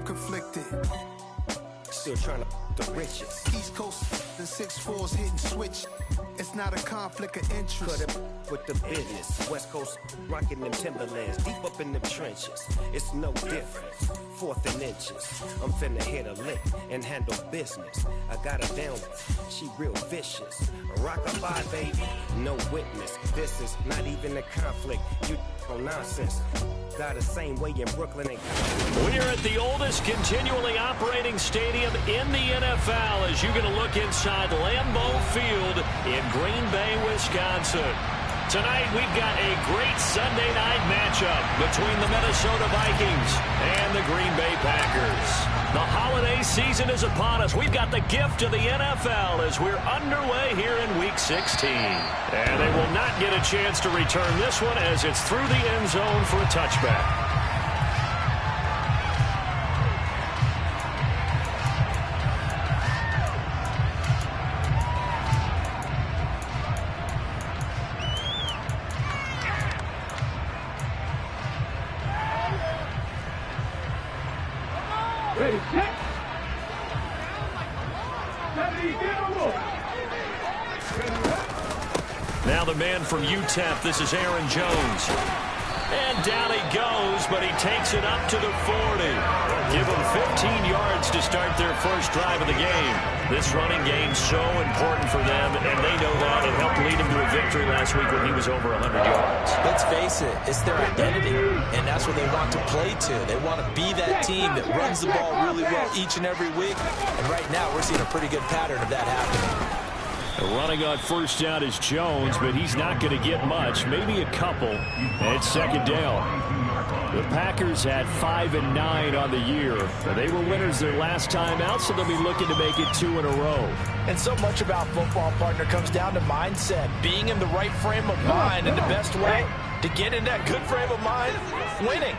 I'm conflicted. Still trying to the richest. East Coast and 6'4s hitting switch. It's not a conflict of interest. Cut it with the business. West Coast rocking them Timberlands. Deep up in them trenches. It's no difference. Fourth and inches. I'm finna hit a lick and handle business. I got her down. She real vicious. Rock-a-bye, baby. No witness. This is not even a conflict. You on nonsense. Got the same way in Brooklyn and We're at the oldest continually operating stadium in the NFL as you're going to look inside Lambeau Field in Green Bay, Wisconsin. Tonight we've got a great Sunday night matchup between the Minnesota Vikings and the Green Bay Packers. The holiday season is upon us. We've got the gift of the NFL as we're underway here in Week 16. And they will not get a chance to return this one as it's through the end zone for a touchback. Now the man from UTEP, this is Aaron Jones. And down he goes, but he takes it up to the 40. Give them 15 yards to start their first drive of the game. This running game's so important for them, and they know that. It helped lead him to a victory last week when he was over 100 yards. Let's face it, it's their identity, and that's what they want to play to. They want to be that team that runs the ball really well each and every week, and right now we're seeing a pretty good pattern of that happening. Running on first down is Jones, but he's not going to get much, maybe a couple. And it's second down. The Packers had 5 and 9 on the year. They were winners their last time out, so they'll be looking to make it 2 in a row. And so much about football, partner, comes down to mindset, being in the right frame of mind, and the best way to get in that good frame of mind, winning.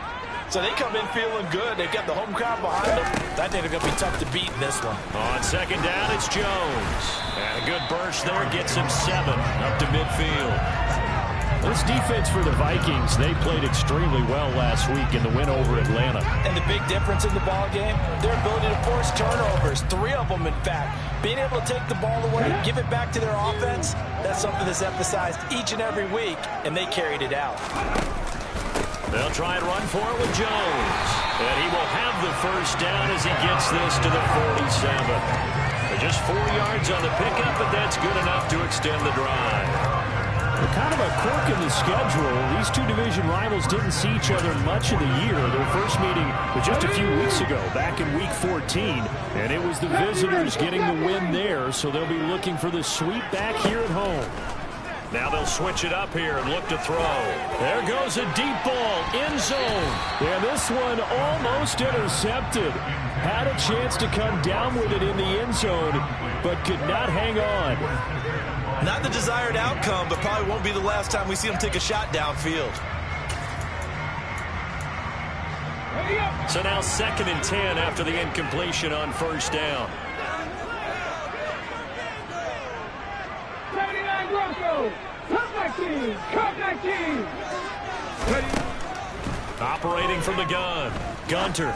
So they come in feeling good. They've got the home crowd behind them. I think they're going to be tough to beat in this one. On second down, it's Jones. And a good burst there gets him 7 up to midfield. This defense for the Vikings, they played extremely well last week in the win over Atlanta. And the big difference in the ball game, their ability to force turnovers, 3 of them in fact. Being able to take the ball away, give it back to their offense, that's something that's emphasized each and every week, and they carried it out. They'll try and run for it with Jones. And he will have the first down as he gets this to the 47. Just 4 yards on the pickup, but that's good enough to extend the drive. Kind of a quirk in the schedule. These two division rivals didn't see each other much of the year. Their first meeting was just a few weeks ago, back in Week 14. And it was the visitors getting the win there, so they'll be looking for the sweep back here at home. Now they'll switch it up here and look to throw. There goes a deep ball, end zone. And this one almost intercepted. Had a chance to come down with it in the end zone, but could not hang on. Not the desired outcome, but probably won't be the last time we see him take a shot downfield. So now 2nd and 10 after the incompletion on first down. Operating from the gun, Gunter.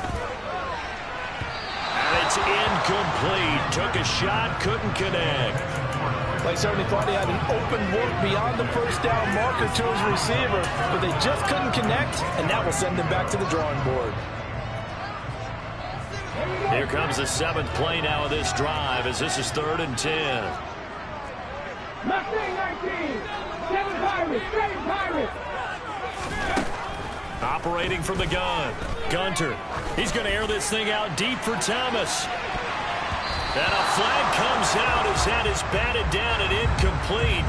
And it's incomplete. Took a shot, couldn't connect. They certainly thought he had an open look beyond the first down marker to his receiver, but they just couldn't connect, and that will send them back to the drawing board. Here comes the 7th play now of this drive as this is 3rd and 10. Mustang 19, 7 Pirates, 7 Pirates. Operating from the gun, Gunter. He's going to air this thing out deep for Thomas. And a flag comes out as that is batted down and incomplete.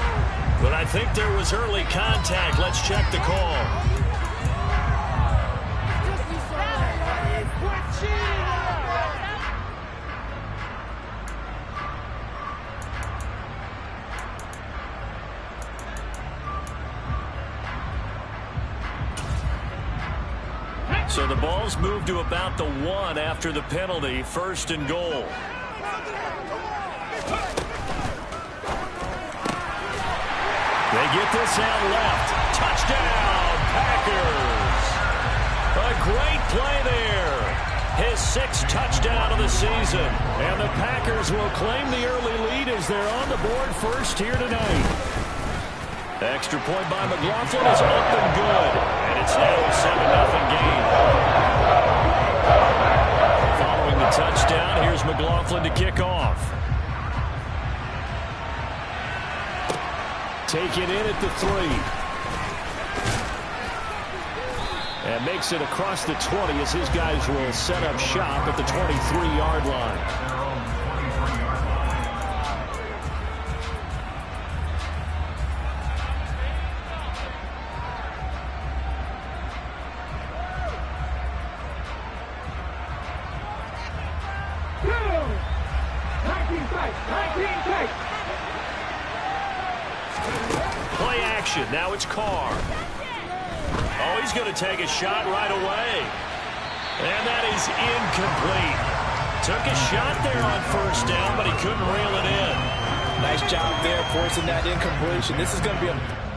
But I think there was early contact. Let's check the call. So the ball's moved to about the 1 after the penalty, 1st and goal. They get this out left. Touchdown, Packers. A great play there. his 6th touchdown of the season. And the Packers will claim the early lead as they're on the board first here tonight. Extra point by McLaughlin is up and good. And it's now a 7-0 game. Following the touchdown, here's McLaughlin to kick off. Take it in at the 3. And makes it across the 20 as his guys will set up shop at the 23-yard line. Play action. Now it's Carr. Oh, he's going to take a shot right away. And that is incomplete. Took a shot there on first down, but he couldn't reel it in. Nice job there forcing that incompletion. This is going to be a...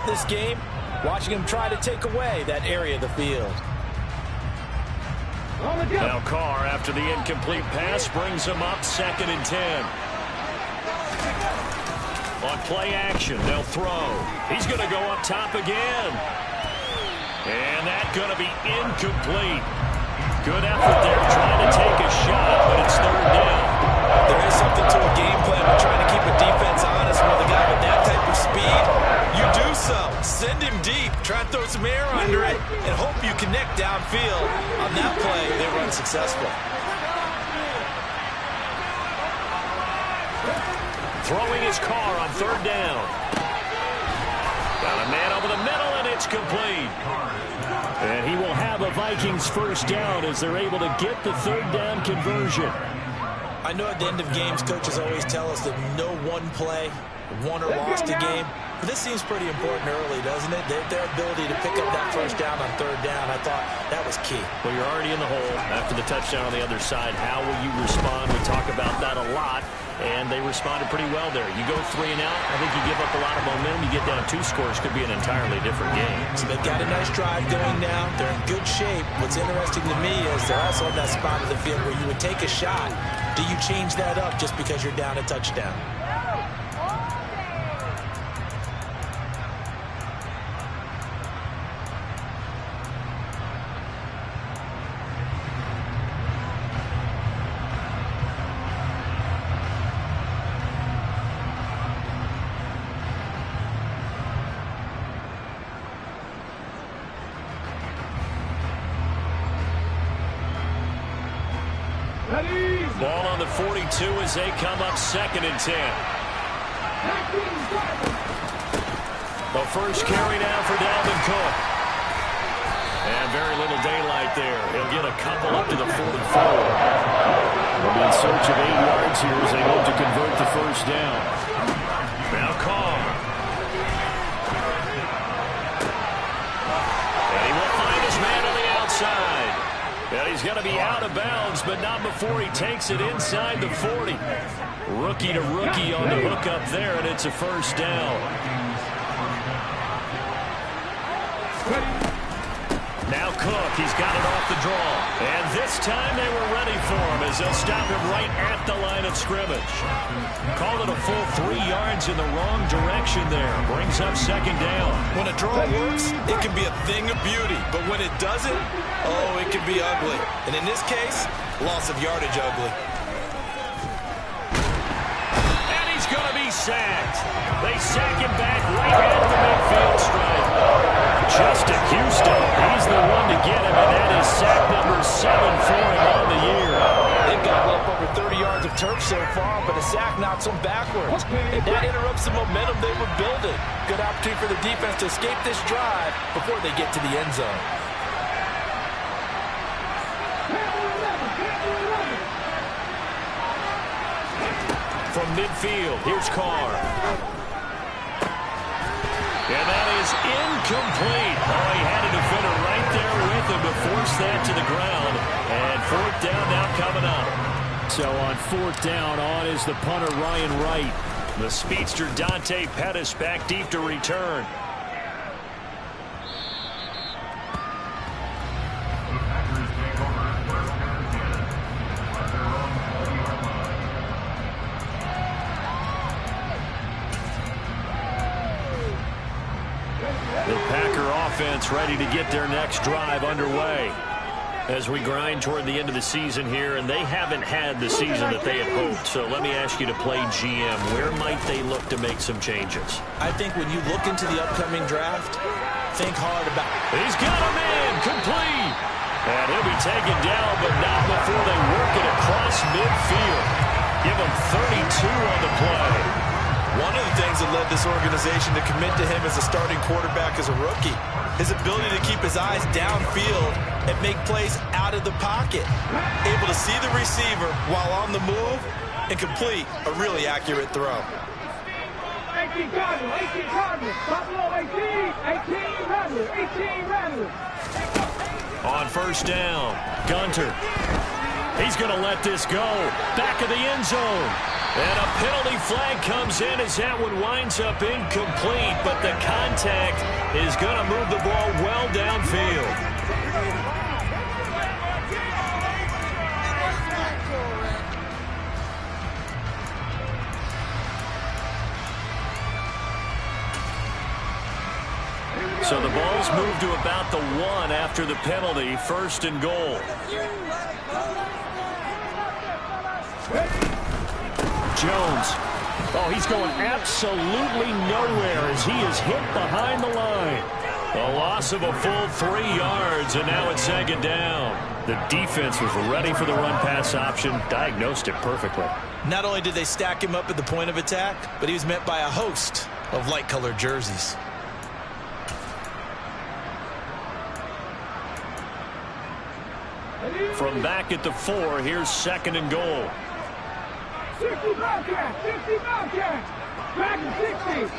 this game, watching him try to take away that area of the field. Now Carr, after the incomplete pass, brings him up 2nd and 10. On play action, they'll throw. He's going to go up top again. And that's going to be incomplete. Good effort there trying to take a shot, but it's 3rd down. There is something to a game plan of trying to keep a defense honest with a guy with that type of speed. You do so. Send him deep. Try and throw some air under it and hope you connect downfield. On that play, they were unsuccessful. Throwing his Carr on 3rd down. Got a man over the middle, and it's complete. And he will have a Vikings 1st down as they're able to get the 3rd down conversion. I know at the end of games, coaches always tell us that no one play won or lost a game. But this seems pretty important early, doesn't it? Their ability to pick up that 1st down on 3rd down, I thought that was key. Well, you're already in the hole after the touchdown on the other side. How will you respond? We talk about that a lot, and they responded pretty well there. You go 3 and out, I think you give up a lot of momentum. You get down 2 scores, could be an entirely different game. So they've got a nice drive going now. They're in good shape. What's interesting to me is they're also in that spot of the field where you would take a shot. Do you change that up just because you're down a touchdown? Ball on the 42 as they come up 2nd and 10. The first carry now for Dalvin Cook. And very little daylight there. He'll get a couple up to the 44. They'll be in search of 8 yards here as they look to convert the 1st down. Now Carr. And he will find his man on the outside. And he's going to be out of bounds, but not before he takes it inside the 40. Rookie to rookie on the hook up there, and it's a 1st down. Now Cook, he's got it off the draw. And this time they were ready for him as they'll stop him right at the line of scrimmage. Called it a full 3 yards in the wrong direction there. Brings up 2nd down. When a draw works, it can be a thing of beauty. But when it doesn't, oh, it can be ugly. And in this case, loss of yardage ugly. And he's going to be sacked. They sack him back right at the midfield stripe. Just to Houston. He's the one to get him, and that is sack number 7 for him on the year. They've got well over 30 yards of turf so far, but a sack knocks them backwards. And that interrupts the momentum they were building. Good opportunity for the defense to escape this drive before they get to the end zone. From midfield, here's Carr. And that is incomplete. Oh, he had a defender right there with him to force that to the ground. And fourth down now coming up. So on fourth down, on is the punter, Ryan Wright. The speedster, Dante Pettis, back deep to return. The Packer offense ready to get their next drive underway as we grind toward the end of the season here, and they haven't had the season that they had hoped. So let me ask you to play GM. Where might they look to make some changes? I think when you look into the upcoming draft, think hard about it. He's got a man complete. And he'll be taken down, but not before they work it across midfield. Give him 32 on the play. One of the things that led this organization to commit to him as a starting quarterback as a rookie, his ability to keep his eyes downfield and make plays out of the pocket. Able to see the receiver while on the move and complete a really accurate throw. 18 Cardinals, 18 Cardinals, Buffalo 18 Rattlers. On first down, Gunter. He's going to let this go. Back of the end zone. And a penalty flag comes in as that one winds up incomplete, but the contact is going to move the ball well downfield. So the ball's moved to about the 1 after the penalty, first and goal. Jones. Oh, he's going absolutely nowhere as he is hit behind the line. A loss of a full 3 yards, and now it's second down. The defense was ready for the run-pass option, diagnosed it perfectly. Not only did they stack him up at the point of attack, but he was met by a host of light-colored jerseys. From back at the 4, here's second and goal. 60 Bobcats, 60 Bobcats, back to 60.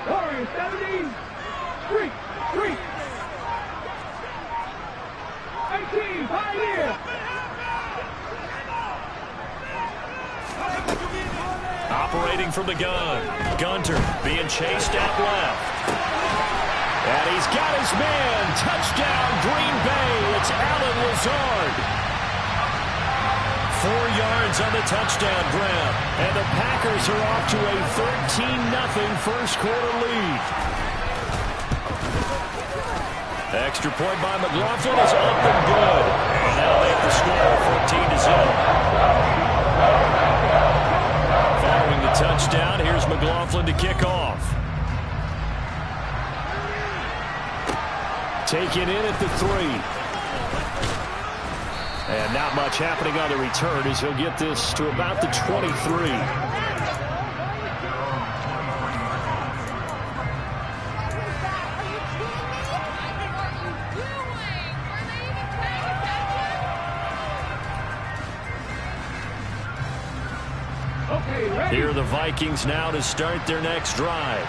Warriors 70, 3. 18, Pioneer. Operating from the gun. Gunter being chased out left. And he's got his man. Touchdown, Green Bay. It's Allen Lazard. 4 yards on the touchdown grab. And the Packers are off to a 13-0 first quarter lead. Extra point by McLaughlin is up and good. And that'll make the score 14-0. Following the touchdown, here's McLaughlin to kick off. Taken in at the 3. And not much happening on the return as he'll get this to about the 23. Here are the Vikings now to start their next drive.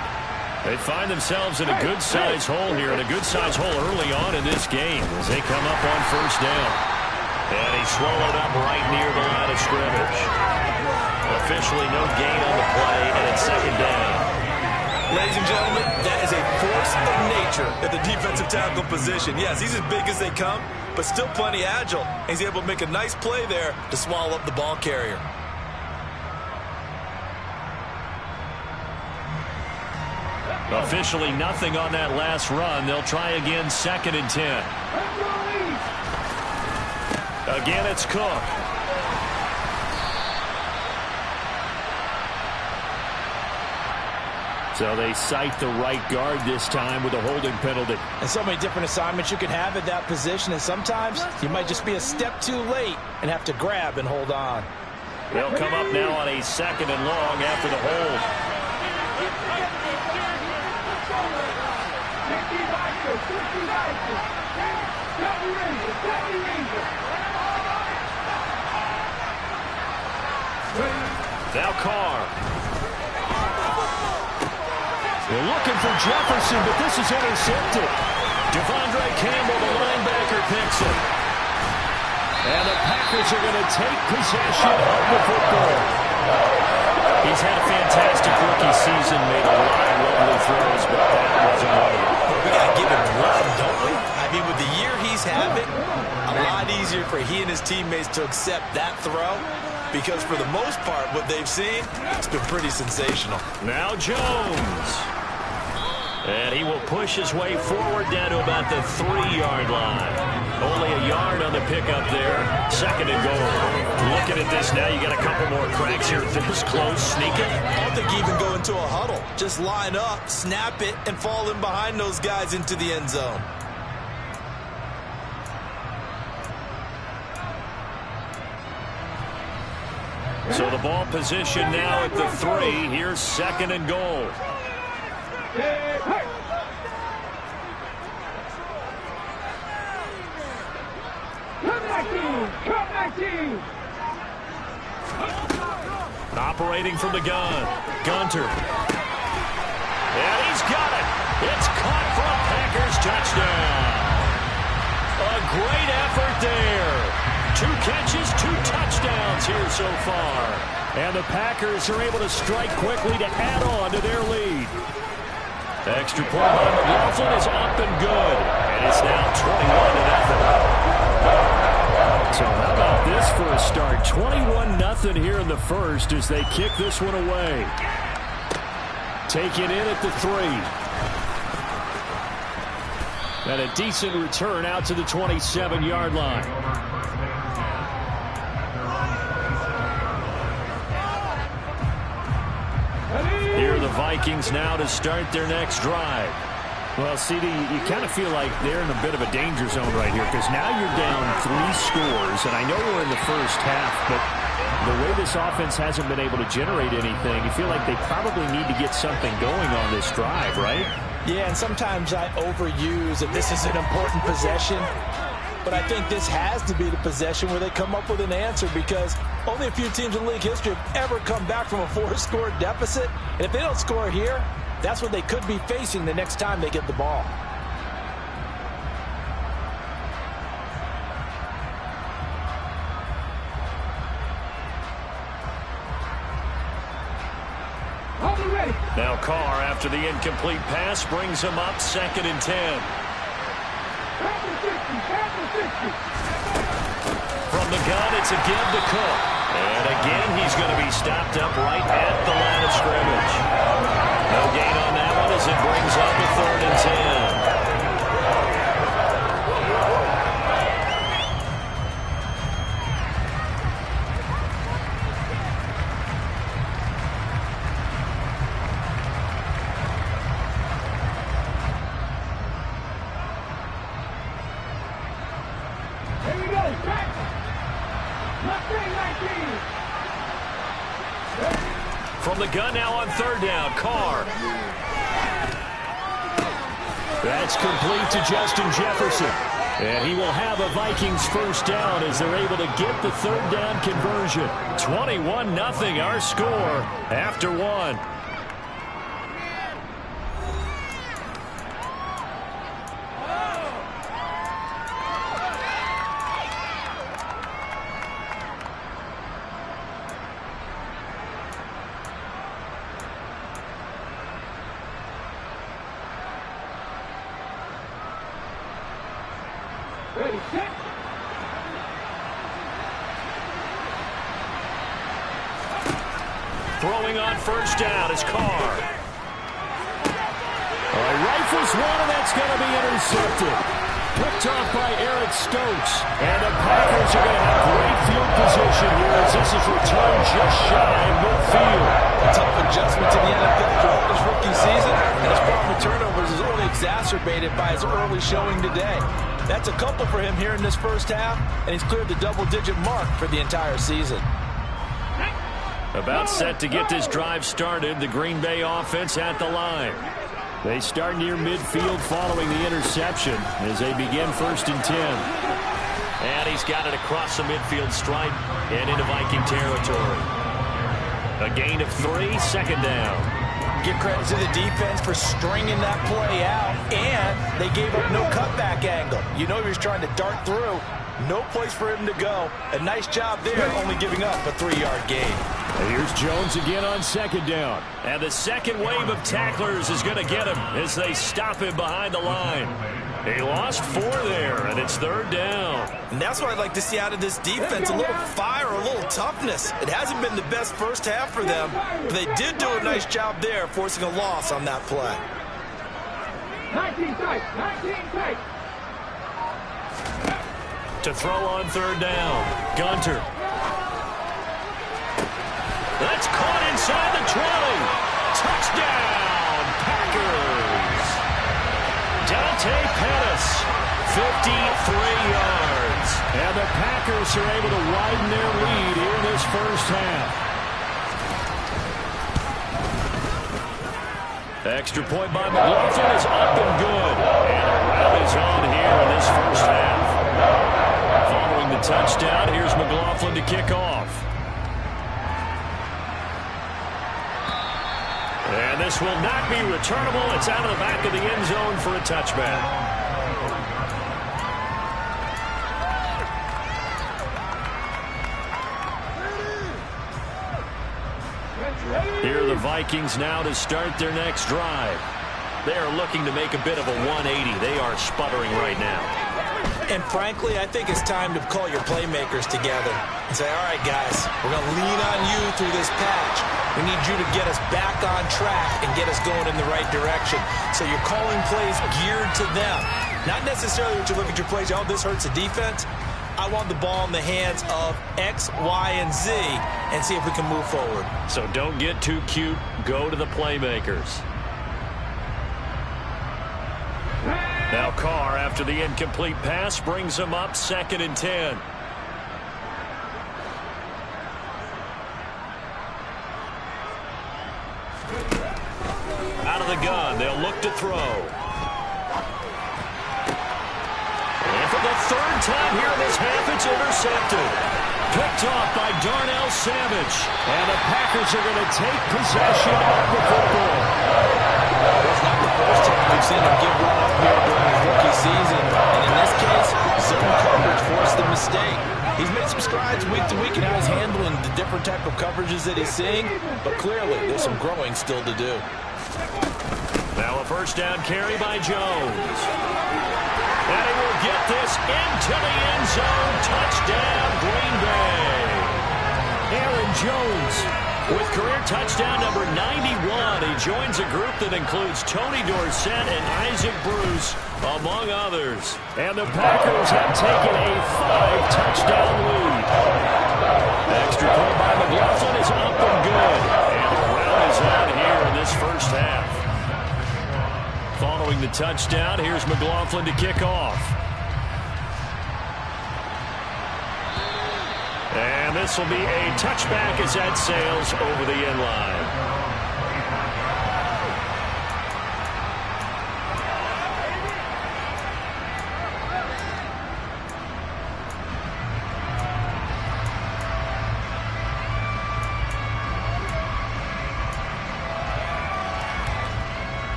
They find themselves in a good-sized hole here, and a good-sized hole early on in this game as they come up on first down. And he's swallowed up right near the line of scrimmage. Officially no gain on the play, and it's second down. Ladies and gentlemen, that is a force of nature at the defensive tackle position. Yes, he's as big as they come, but still plenty agile. He's able to make a nice play there to swallow up the ball carrier. Officially nothing on that last run. They'll try again, second and 10. Again, it's Cook. So they cite the right guard this time with a holding penalty. And so many different assignments you can have at that position, and sometimes you might just be a step too late and have to grab and hold on. They'll come up now on a 2nd and long after the hold. Now Carr. They're looking for Jefferson, but this is intercepted. Devondre Campbell, the linebacker, picks it. And the Packers are going to take possession of the football. He's had a fantastic rookie season, made a lot of lovely throws, but that wasn't one of them. We got to give him love, don't we? I mean, with the year he's having, a lot easier for he and his teammates to accept that throw, because for the most part, what they've seen, it's been pretty sensational. Now Jones. And he will push his way forward down to about the 3-yard line. Only a yard on the pickup there. 2nd and goal. Looking at this now, you got a couple more cracks here. This close, sneak it. I don't think even go into a huddle. Just line up, snap it, and fall in behind those guys into the end zone. So the ball position now at the 3. Here's 2nd and goal. Operating from the gun. Gunter. And he's got it. It's caught for a Packers touchdown. A great effort there. 2 catches, 2 touchdowns here so far. And the Packers are able to strike quickly to add on to their lead. Extra point by McLaughlin is up and good. And it's now 21-0. So how about this for a start? 21-0 here in the first as they kick this one away. Taken in at the 3. And a decent return out to the 27-yard line. Here are the Vikings now to start their next drive. Well, CD, you kind of feel like they're in a bit of a danger zone right here because now you're down 3 scores, and I know we're in the first half, but the way this offense hasn't been able to generate anything, you feel like they probably need to get something going on this drive, right? Yeah, and sometimes I overuse that this is an important possession, but I think this has to be the possession where they come up with an answer because only a few teams in league history have ever come back from a 4-score deficit, and if they don't score here, that's what they could be facing the next time they get the ball. Now Carr, after the incomplete pass, brings him up 2nd and 10. From the gun, it's a give to Cook. And again, he's going to be stopped up right at the line of scrimmage. No gain on that one as it brings up a 3rd and 10. From the gun now on 3rd down, Carr. That's complete to Justin Jefferson. And he will have a Vikings first down as they're able to get the 3rd down conversion. 21-0 our score after 1. Throwing on first down is Carr. Rifles one, and that's going to be intercepted. Picked off by Eric Stokes. And the Packers are going to have great field position here as this is returned just shy of midfield. A tough adjustment to the NFL throughout this rookie season, and his problem with turnovers is only exacerbated by his early showing today. That's a couple for him here in this first half, and he's cleared the double-digit mark for the entire season. About set to get this drive started. The Green Bay offense at the line. They start near midfield following the interception as they begin 1st and 10. And he's got it across the midfield stripe and into Viking territory. A gain of 3, 2nd down. Give credit to the defense for stringing that play out, and they gave up no cutback angle. You know he was trying to dart through. No place for him to go. A nice job there, only giving up a 3-yard gain. And here's Jones again on 2nd down. And the second wave of tacklers is going to get him as they stop him behind the line. He lost 4 there, and it's 3rd down. And that's what I'd like to see out of this defense, a little fire, a little toughness. It hasn't been the best first half for them, but they did do a nice job there, forcing a loss on that play. 19 tight, 19 tight. To throw on 3rd down. Gunter. That's caught inside the 20. Touchdown, Packers. Dante Pettis, 53 yards. And the Packers are able to widen their lead here in this first half. Extra point by McLaughlin is up and good. And a rout is on here in this first half. Following the touchdown, here's McLaughlin to kick off. And this will not be returnable. It's out of the back of the end zone for a touchback. Here are the Vikings now to start their next drive. They are looking to make a bit of a 180. They are sputtering right now. And frankly, I think it's time to call your playmakers together and say, all right, guys, we're going to lean on you through this patch. We need you to get us back on track and get us going in the right direction. So you're calling plays geared to them. Not necessarily what you look at your plays, oh, this hurts the defense. I want the ball in the hands of X, Y, and Z and see if we can move forward. So don't get too cute. Go to the playmakers. Now Carr, after the incomplete pass, brings him up 2nd and 10. Out of the gun, they'll look to throw. And for the 3rd time here in this half, it's intercepted. Picked off by Darnell Savage. And the Packers are going to take possession of the football. It's not the first time we've seen him give one up here during his rookie season. And in this case, zone coverage forced the mistake. He's made some strides week to week in how he's handling the different type of coverages that he's seeing. But clearly, there's some growing still to do. Now a 1st down carry by Jones. And he will get this into the end zone. Touchdown, Green Bay. Aaron Jones with career touchdown number 91. He joins a group that includes Tony Dorsett and Isaac Bruce, among others. And the Packers have taken a 5-touchdown lead. Extra point by McLaughlin is up and good. And the rout is on here in this first half. Following the touchdown, here's McLaughlin to kick off. And this will be a touchback as that sails over the end line.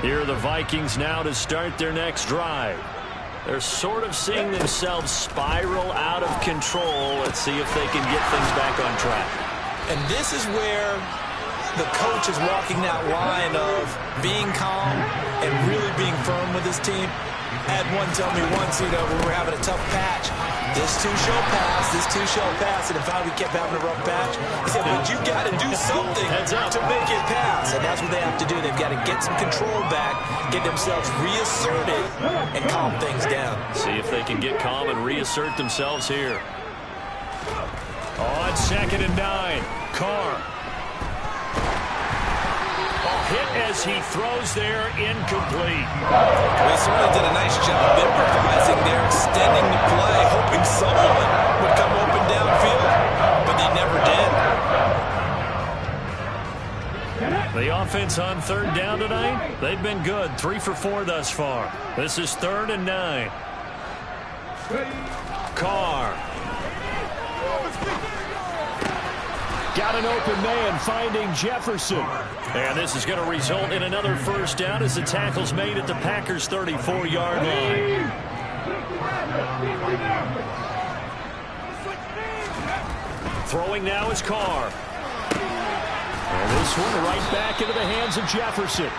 Here are the Vikings now to start their next drive. They're sort of seeing themselves spiral out of control. Let's see if they can get things back on track. And this is where the coach is walking that line of being calm and really being firm with his team. I had one tell me once, when we were having a tough patch, this too shall pass, this too shall pass, and if we kept having a rough patch, he said, but you got to do something to make it pass, and that's what they have to do. They've got to get some control back, get themselves reasserted, and calm things down. See if they can get calm and reassert themselves here. On 2nd and 9, Carr. hit as he throws there, incomplete. They certainly did a nice job improvising there, extending the play, hoping someone would come open downfield, but they never did. The offense on third down tonight, they've been good. 3 for 4 thus far. This is 3rd and 9. Carr. Got an open man finding Jefferson. And this is going to result in another first down as the tackle's made at the Packers' 34-yard line. Throwing now is Carr. And this one right back into the hands of Jefferson.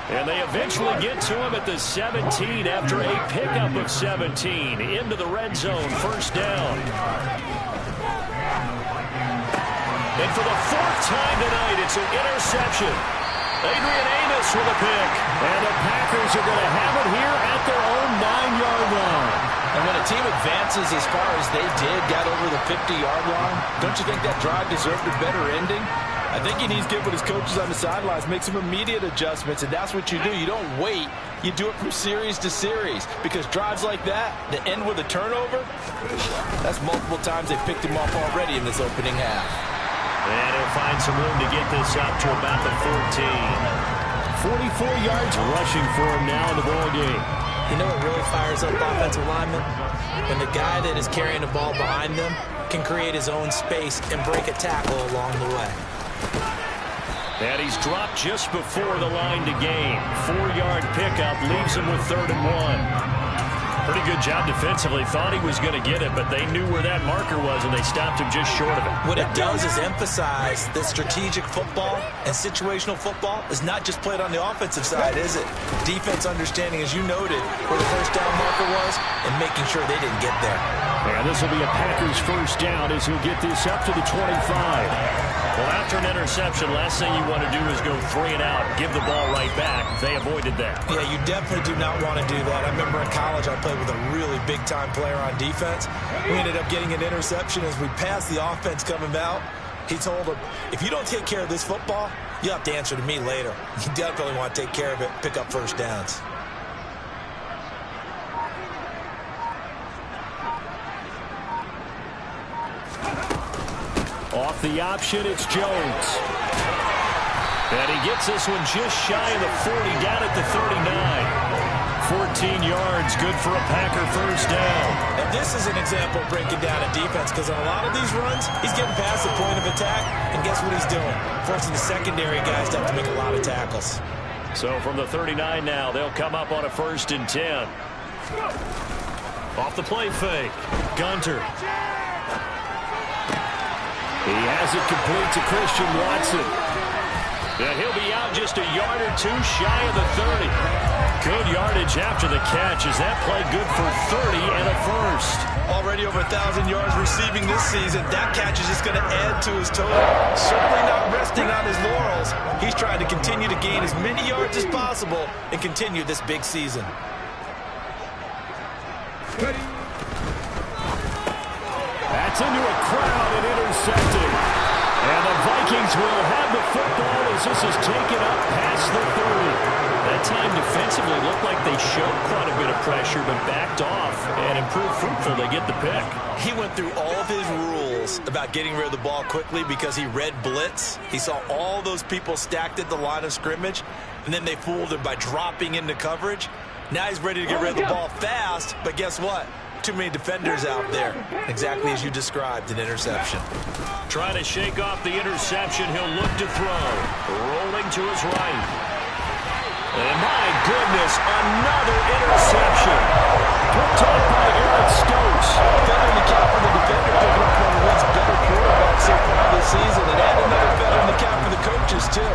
And they eventually get to him at the 17 after a pickup of 17 into the red zone. First down. And for the 4th time tonight, it's an interception. Adrian Amos with a pick. And the Packers are going to have it here at their own 9-yard line. And when a team advances as far as they did, got over the 50-yard line, don't you think that drive deserved a better ending? I think he needs to get with his coaches on the sidelines, make some immediate adjustments, and that's what you do. You don't wait. You do it from series to series, because drives like that end with a turnover, that's multiple times they've picked him off already in this opening half. And he'll find some room to get this up to about the 14. 44 yards rushing for him now in the ball game. You know what really fires up offensive linemen? When the guy that is carrying the ball behind them can create his own space and break a tackle along the way. And he's dropped just before the line to gain. 4-yard pickup leaves him with 3rd and 1. Pretty good job defensively. Thought he was going to get it, but they knew where that marker was, and they stopped him just short of it. What it does is emphasize that strategic football and situational football is not just played on the offensive side, is it? Defense understanding, as you noted, where the first down marker was and making sure they didn't get there. And this will be a Packers first down as he'll get this up to the 25. Well, after an interception, last thing you want to do is go 3 and out, give the ball right back. They avoided that. Yeah, you definitely do not want to do that. I remember in college I played with a really big-time player on defense. We ended up getting an interception as we passed the offense coming out. He told him, if you don't take care of this football, you'll have to answer to me later. You definitely want to take care of it, pick up first downs. Off the option, it's Jones. And he gets this one just shy of the 40, down at the 39. 14 yards, good for a Packer first down. And this is an example of breaking down a defense, because on a lot of these runs, he's getting past the point of attack, and guess what he's doing? Forcing the secondary guys to have to make a lot of tackles. So from the 39 now, they'll come up on a 1st and 10. Off the play fake, Gunter. He has it complete to Christian Watson. And he'll be out just a yard or 2 shy of the 30. Good yardage after the catch. Is that play good for 30 and a first? Already over 1,000 yards receiving this season. That catch is just going to add to his total. Certainly not resting on his laurels. He's trying to continue to gain as many yards as possible and continue this big season. That's into a crowd and intercepted. And the Vikings will have the football as this is taken up past the 30. That time defensively looked like they showed quite a bit of pressure but backed off and improved fruitful. They get the pick. He went through all of his rules about getting rid of the ball quickly because he read blitz. He saw all those people stacked at the line of scrimmage, and then they fooled him by dropping into coverage. Now he's ready to get rid of the ball fast, but guess what? Too many defenders out there. Exactly as you described, an interception. Trying to shake off the interception. He'll look to throw. Rolling to his right. And my goodness, another interception. Picked up by Eric Stokes. Feather in the cap for the defender, picking up one of the league's better quarterbacks so far this season. And add another feather in the cap for the coaches, too.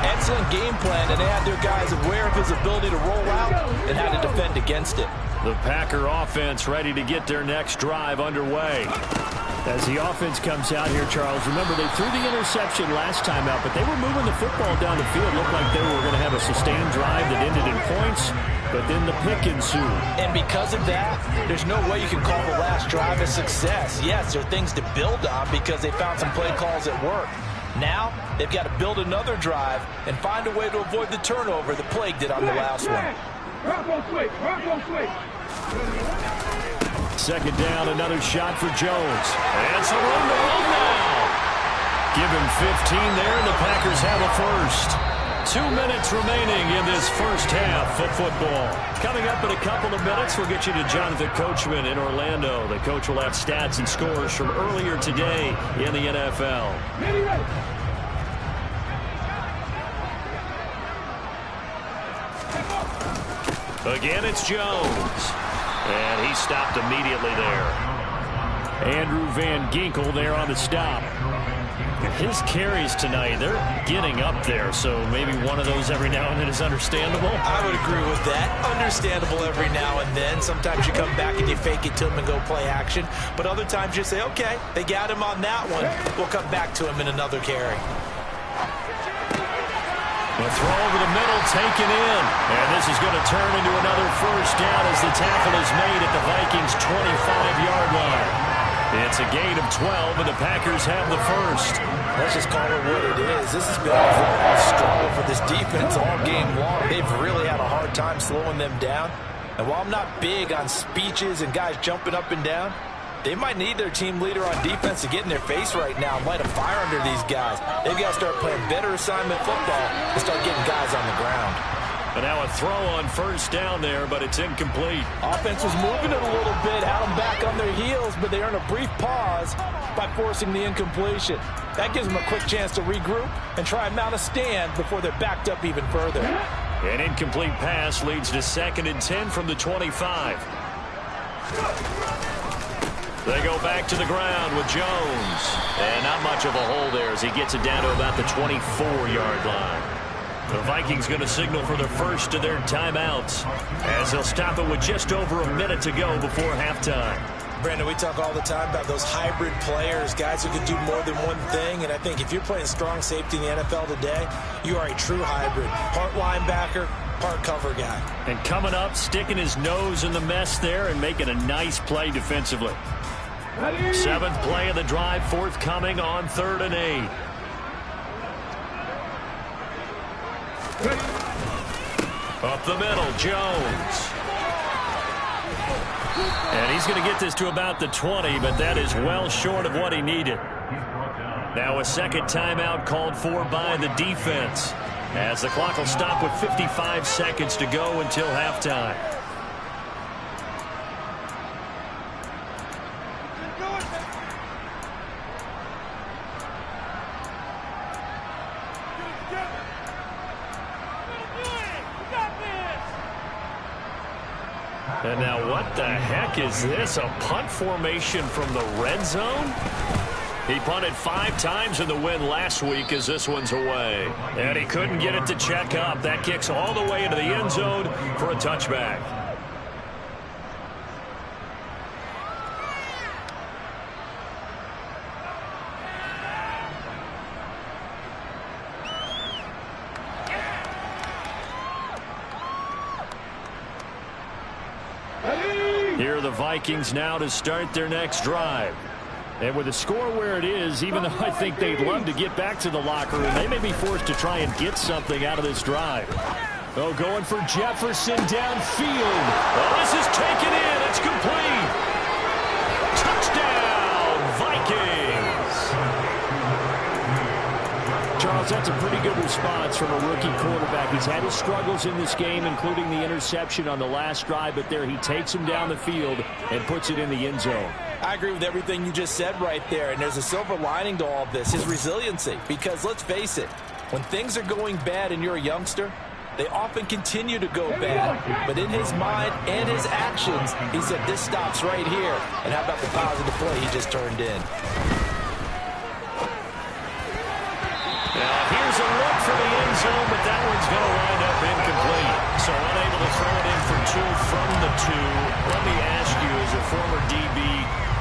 Excellent game plan, and they had their guys aware of his ability to roll out and how to defend against it. The Packer offense ready to get their next drive underway. As the offense comes out here, Charles, remember they threw the interception last time out, but they were moving the football down the field. Looked like they were going to have a sustained drive that ended in points, but then the pick ensued. And because of that, there's no way you can call the last drive a success. Yes, there are things to build on because they found some play calls that work. Now, they've got to build another drive and find a way to avoid the turnover that plagued it on the last one. Second down, another shot for Jones. And some room to run now. Give him 15 there, and the Packers have a first. 2 minutes remaining in this first half of football. Coming up in a couple of minutes, we'll get you to Jonathan Coachman in Orlando. The coach will have stats and scores from earlier today in the NFL. Again, it's Jones. And he stopped immediately there. Andrew Van Ginkel there on the stop. His carries tonight, they're getting up there, so maybe one of those every now and then is understandable. I would agree with that. Understandable every now and then. Sometimes you come back and you fake it to him and go play action. But other times you say, okay, they got him on that one. We'll come back to him in another carry. The throw over the middle taken in. And this is going to turn into another first down as the tackle is made at the Vikings' 25-yard line. It's a gain of 12, and the Packers have the first. Let's just call it what it is. This has been a struggle for this defense all game long. They've really had a hard time slowing them down. And while I'm not big on speeches and guys jumping up and down, they might need their team leader on defense to get in their face right now and light a fire under these guys. They've got to start playing better assignment football and start getting guys on the ground. And now a throw on first down there, but it's incomplete. Offense was moving it a little bit, had them back on their heels, but they earned a brief pause by forcing the incompletion. That gives them a quick chance to regroup and try and mount a stand before they're backed up even further. An incomplete pass leads to 2nd and 10 from the 25. They go back to the ground with Jones. And not much of a hole there as he gets it down to about the 24-yard line. The Vikings going to signal for the first of their timeouts as they'll stop it with just over a minute to go before halftime. Brandon, we talk all the time about those hybrid players, guys who can do more than one thing. And I think if you're playing strong safety in the NFL today, you are a true hybrid. Part linebacker, part cover guy. And coming up, sticking his nose in the mess there and making a nice play defensively. 7th play of the drive forthcoming on 3rd and 8. Up the middle, Jones. And he's going to get this to about the 20, but that is well short of what he needed. Now a second timeout called for by the defense, as the clock will stop with 55 seconds to go until halftime. And now what the heck is this? A punt formation from the red zone? He punted 5 times in the win last week as this one's away. And he couldn't get it to check up. That kicks all the way into the end zone for a touchback. Here are the Vikings now to start their next drive. And with the score where it is, even though I think they'd love to get back to the locker room, they may be forced to try and get something out of this drive. Oh, going for Jefferson downfield. Oh, this is taken in. It's complete. Touchdown, Vikings. Charles, that's a pretty good response from a rookie quarterback. He's had his struggles in this game, including the interception on the last drive, but there he takes him down the field and puts it in the end zone. I agree with everything you just said right there, and there's a silver lining to all of this, his resiliency. Because let's face it, when things are going bad and you're a youngster, they often continue to go bad. But in his mind and his actions, he said, this stops right here. And how about the positive play he just turned in? Now, here's a look for the end zone, but that one's going to wind up incomplete. So unable to throw it in for 2 from the 2. Let me ask you, as a former DB,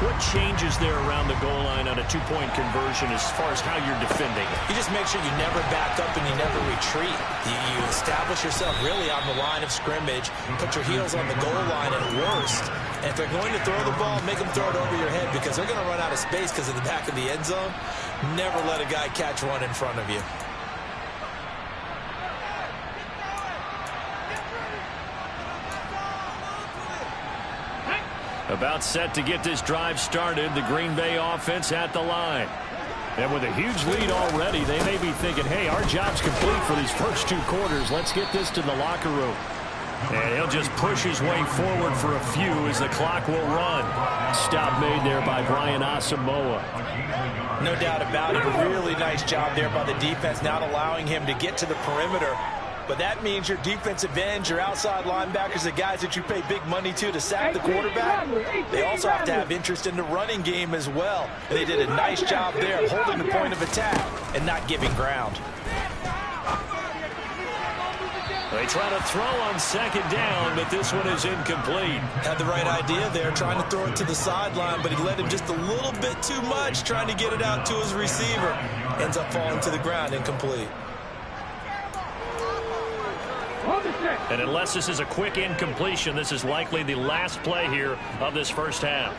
what changes there around the goal line on a 2-point conversion as far as how you're defending? You just make sure you never back up and you never retreat. You establish yourself really on the line of scrimmage, put your heels on the goal line at worst. And if they're going to throw the ball, make them throw it over your head because they're going to run out of space because of the back of the end zone. Never let a guy catch one in front of you. About set to get this drive started, the Green Bay offense at the line. And with a huge lead already, they may be thinking, hey, our job's complete for these first 2 quarters. Let's get this to the locker room. And he'll just push his way forward for a few as the clock will run. Stop made there by Brian Asamoah. No doubt about it. A really nice job there by the defense, not allowing him to get to the perimeter. But that means your defensive ends, your outside linebackers, the guys that you pay big money to sack the quarterback, they also have to have interest in the running game as well. And they did a nice job there of holding the point of attack and not giving ground. They try to throw on 2nd down, but this one is incomplete. Had the right idea there, trying to throw it to the sideline, but he let him just a little bit too much, trying to get it out to his receiver. Ends up falling to the ground, incomplete. And unless this is a quick incompletion, this is likely the last play here of this first half.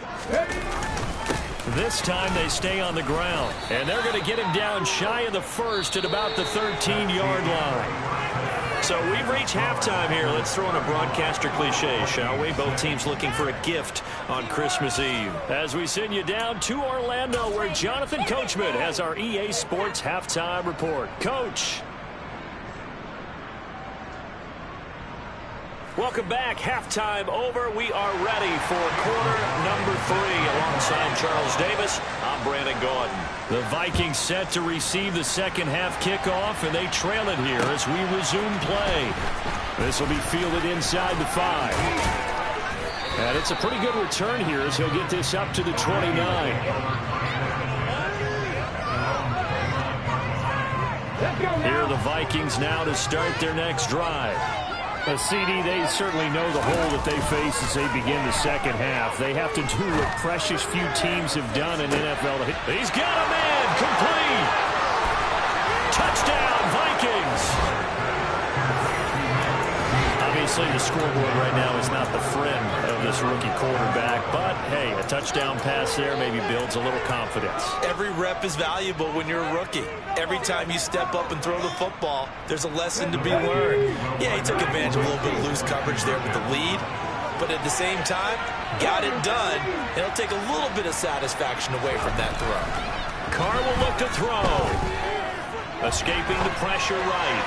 This time they stay on the ground, and they're going to get him down shy of the first at about the 13-yard line. So we've reached halftime here. Let's throw in a broadcaster cliche, shall we? Both teams looking for a gift on Christmas Eve. As we send you down to Orlando, where Jonathan Coachman has our EA Sports halftime report. Coach. Welcome back. Halftime over. We are ready for quarter number 3. Alongside Charles Davis, I'm Brandon Gaudin. The Vikings set to receive the second half kickoff, and they trail it here as we resume play. This will be fielded inside the 5. And it's a pretty good return here as he'll get this up to the 29. Here are the Vikings now to start their next drive. A CD, they certainly know the hole that they face as they begin the second half. They have to do what precious few teams have done in NFL. He's got a man, complete. Touchdown, Vikings. Obviously, the scoreboard right now is not the friend of this rookie quarterback, but hey, a touchdown pass there maybe builds a little confidence. Every rep is valuable when you're a rookie. Every time you step up and throw the football, there's a lesson to be learned. Yeah, he took advantage of a little bit of loose coverage there with the lead, but at the same time, got it done. It'll take a little bit of satisfaction away from that throw. Carr will look to throw. Escaping the pressure right.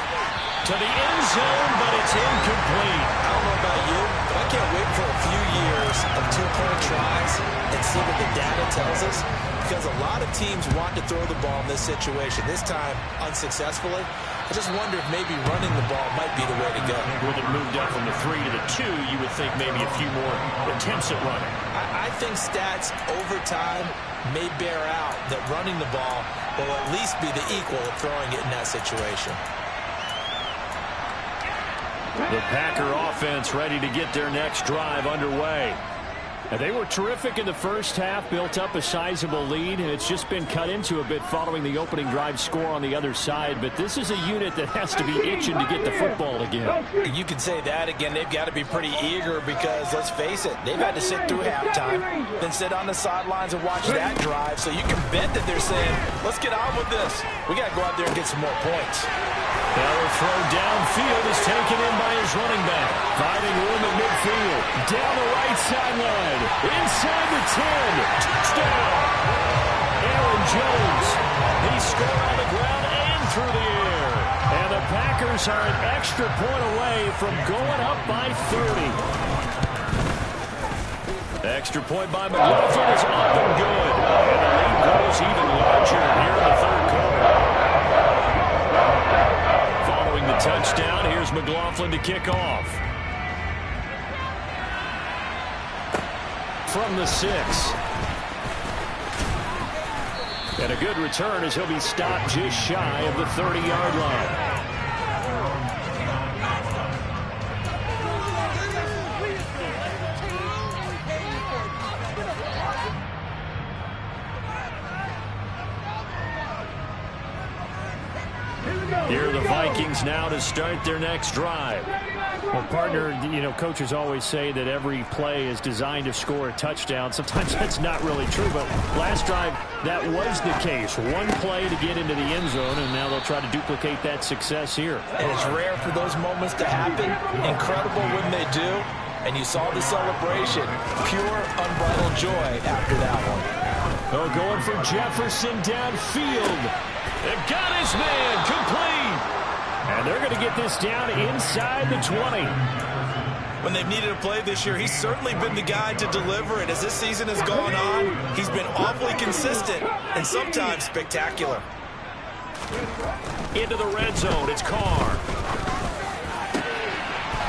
To the end zone, but it's incomplete. I don't know about you, but I can't wait for a few years of 2-point tries and see what the data tells us, because a lot of teams want to throw the ball in this situation. This time, unsuccessfully. I just wonder if maybe running the ball might be the way to go. With it moved up from the 3 to the 2, you would think maybe a few more attempts at running. I think stats over time may bear out that running the ball will at least be the equal of throwing it in that situation. The Packer offense ready to get their next drive underway. And they were terrific in the first half, built up a sizable lead, and it's just been cut into a bit following the opening drive score on the other side. But this is a unit that has to be itching to get the football again. You can say that again. They've got to be pretty eager because, let's face it, they've had to sit through halftime, then sit on the sidelines and watch that drive. So you can bet that they're saying, let's get on with this. We got to go out there and get some more points. Now the throw downfield is taken in by his running back. Finding room at midfield. Down the right sideline. Inside the 10. Touchdown. Aaron Jones. He scored on the ground and through the air. And the Packers are an extra point away from going up by 30. The extra point by McLaughlin is up and good. And the lead grows even larger here in the third quarter. Following the touchdown, here's McLaughlin to kick off. From the 6. And a good return as he'll be stopped just shy of the 30-yard line. Here are the Vikings now to start their next drive. Well, partner, coaches always say that every play is designed to score a touchdown. Sometimes that's not really true, but last drive, that was the case. One play to get into the end zone, and now they'll try to duplicate that success here. And it's rare for those moments to happen. Incredible when they do. And you saw the celebration. Pure, unbridled joy after that one. Oh, going for Jefferson downfield. They've got his man complete. And they're going to get this down inside the 20. When they've needed a play this year, he's certainly been the guy to deliver it. As this season has gone on, he's been awfully consistent and sometimes spectacular. Into the red zone, it's Carr.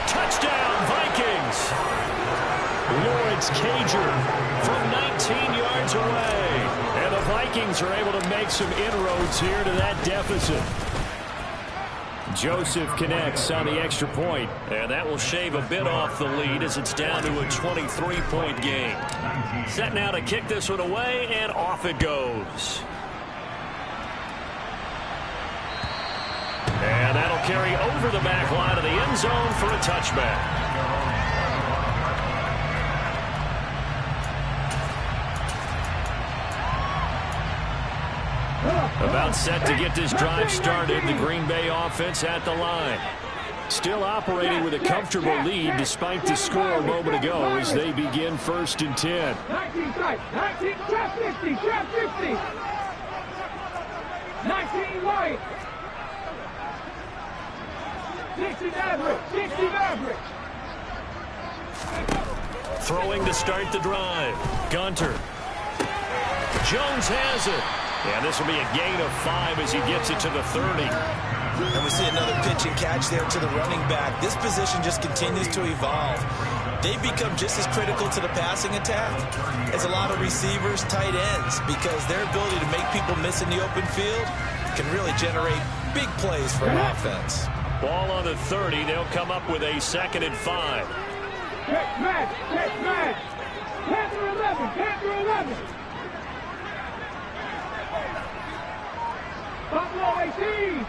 Touchdown, Vikings. Lawrence Cager from 19 yards away. And the Vikings are able to make some inroads here to that deficit. Joseph connects on the extra point. And that will shave a bit off the lead as it's down to a 23-point game. Set now to kick this one away, and off it goes. And that'll carry over the back line of the end zone for a touchback. About set to get this drive started. The Green Bay offense at the line. Still operating with a comfortable lead despite the score a moment ago as they begin 1st and 10. 19 strike, 19, trap 50, trap 50. 19 right. 60 average, 60 average. Throwing to start the drive. Gunter. Jones has it. And this will be a gain of 5 as he gets it to the 30. And we see another pitch and catch there to the running back. This position just continues to evolve. They've become just as critical to the passing attack as a lot of receivers, tight ends, because their ability to make people miss in the open field can really generate big plays for an offense. Ball on the 30. They'll come up with a 2nd and 5. Catch match, catch match. Panther 11, Panther 11. Buffalo 18.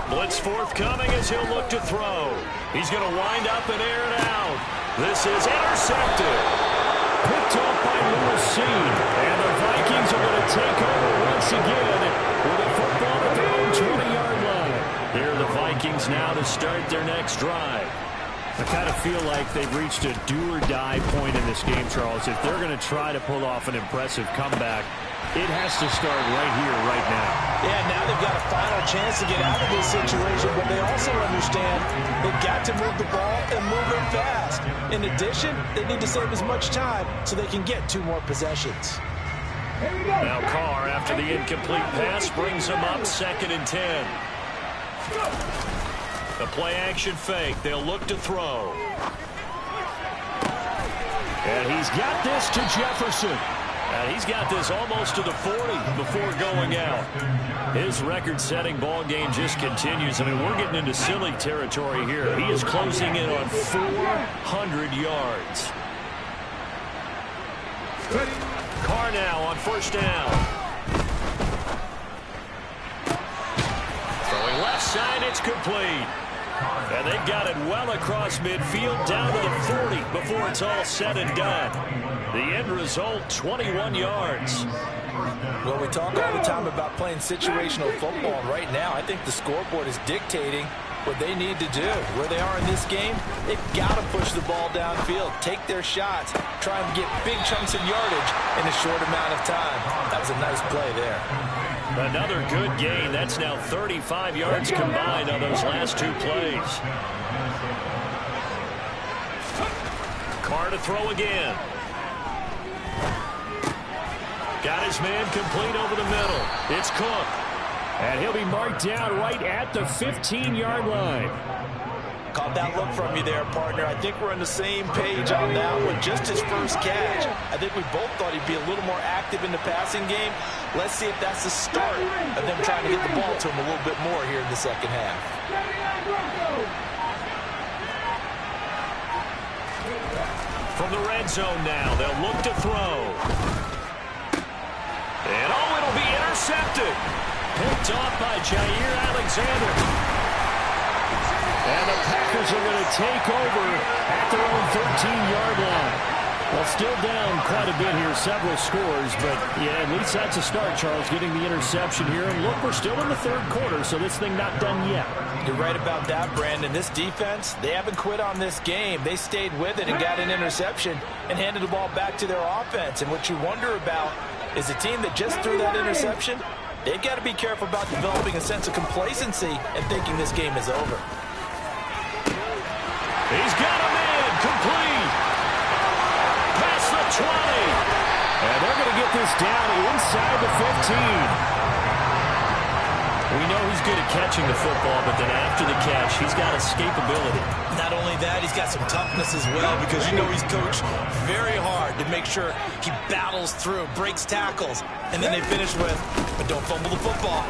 Blitz forthcoming as he'll look to throw. He's going to wind up and air it out. This is intercepted. Picked off by Lewis Cine. And the Vikings are going to take over once again with a football at their own 20-yard line. Here are the Vikings now to start their next drive. I kind of feel like they've reached a do-or-die point in this game, Charles. If they're going to try to pull off an impressive comeback, it has to start right here, right now. Yeah, now they've got a final chance to get out of this situation, but they also understand they've got to move the ball and move it fast. In addition, they need to save as much time so they can get 2 more possessions. Now Carr, after the incomplete pass, brings them up 2nd and 10. The play-action fake. They'll look to throw. And he's got this to Jefferson. And he's got this almost to the 40 before going out. His record-setting ball game just continues. I mean, we're getting into silly territory here. He is closing in on 400 yards. Carr now on 1st down. Throwing left side, it's complete. And they've got it well across midfield down to the 40 before it's all said and done. The end result, 21 yards. Well, we talk all the time about playing situational football. And right now, I think the scoreboard is dictating what they need to do. Where they are in this game, they've got to push the ball downfield, take their shots, try and get big chunks of yardage in a short amount of time. That was a nice play there. Another good gain. That's now 35 yards combined on those last 2 plays. Carr to throw again. Got his man complete over the middle. It's Cook. And he'll be marked down right at the 15-yard line. Caught that look from you there, partner. I think we're on the same page on that one. Just his first catch. I think we both thought he'd be a little more active in the passing game. Let's see if that's the start of them trying to get the ball to him a little bit more here in the second half. From the red zone now, they'll look to throw. And oh, it'll be intercepted. picked off by Jair Alexander. And the Packers are going to take over at their own 13-yard line. Well, still down quite a bit here, several scores, but yeah, at least that's a start, Charles, getting the interception here. And look, we're still in the third quarter, so this thing not done yet. You're right about that, Brandon. This defense, they haven't quit on this game. They stayed with it and got an interception and handed the ball back to their offense. And what you wonder about is a team that just threw that interception, they've got to be careful about developing a sense of complacency and thinking this game is over. He's got a man, complete. Past the 20. And they're going to get this down inside the 15. We know he's good at catching the football, but then after the catch, he's got escapability. Not only that, he's got some toughness as well, because you know he's coached very hard to make sure he battles through, breaks tackles, and then they finish with, but don't fumble the football.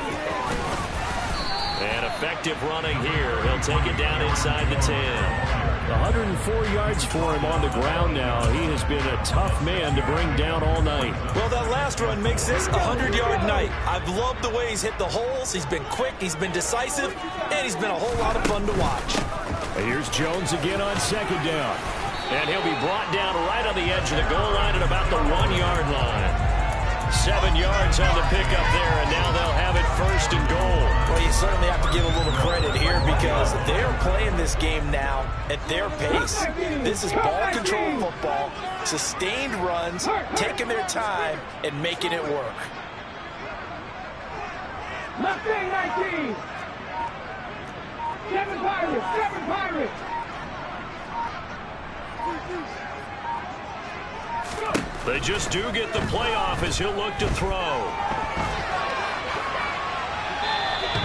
And effective running here. He'll take it down inside the 10. 104 yards for him on the ground now. He has been a tough man to bring down all night. Well, that last run makes this a 100-yard night. I've loved the way he's hit the holes. He's been quick, he's been decisive, and he's been a whole lot of fun to watch. Here's Jones again on second down. And he'll be brought down right on the edge of the goal line at about the 1-yard line. 7 yards on the pickup there, and now they'll have it first and goal. Well, you certainly have to give a little credit here because they're playing this game now at their pace. This is ball control football, sustained runs, taking their time, and making it work. Left wing 19. 7 Pirates, 7 Pirates. They just do get the playoff as he'll look to throw.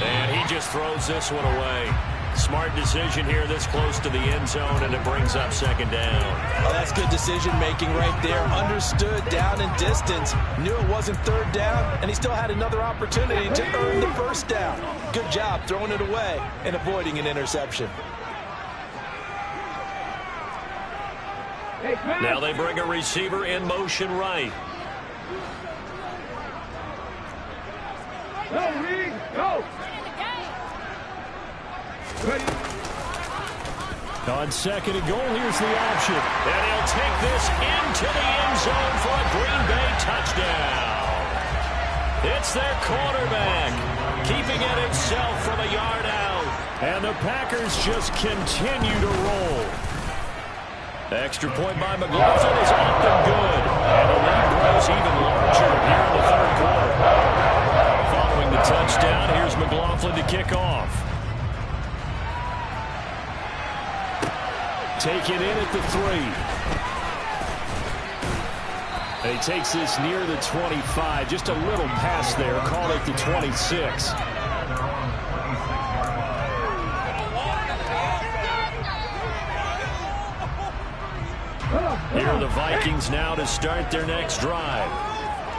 And he just throws this one away. Smart decision here this close to the end zone, and it brings up second down. Oh, that's good decision-making right there. Understood down and distance. Knew it wasn't third down, and he still had another opportunity to earn the first down. Good job throwing it away and avoiding an interception. Now they bring a receiver in motion right. Go, Reed, go. Ready. On second and goal, here's the option. And he'll take this into the end zone for a Green Bay touchdown. It's their quarterback, keeping it himself from a yard out. And the Packers just continue to roll. Extra point by McLaughlin is up and good. And the lead grows even larger here in the third quarter. Following the touchdown, here's McLaughlin to kick off. Take it in at the 3. And he takes this near the 25. Just a little pass there. Call it the 26. Here are the Vikings now to start their next drive.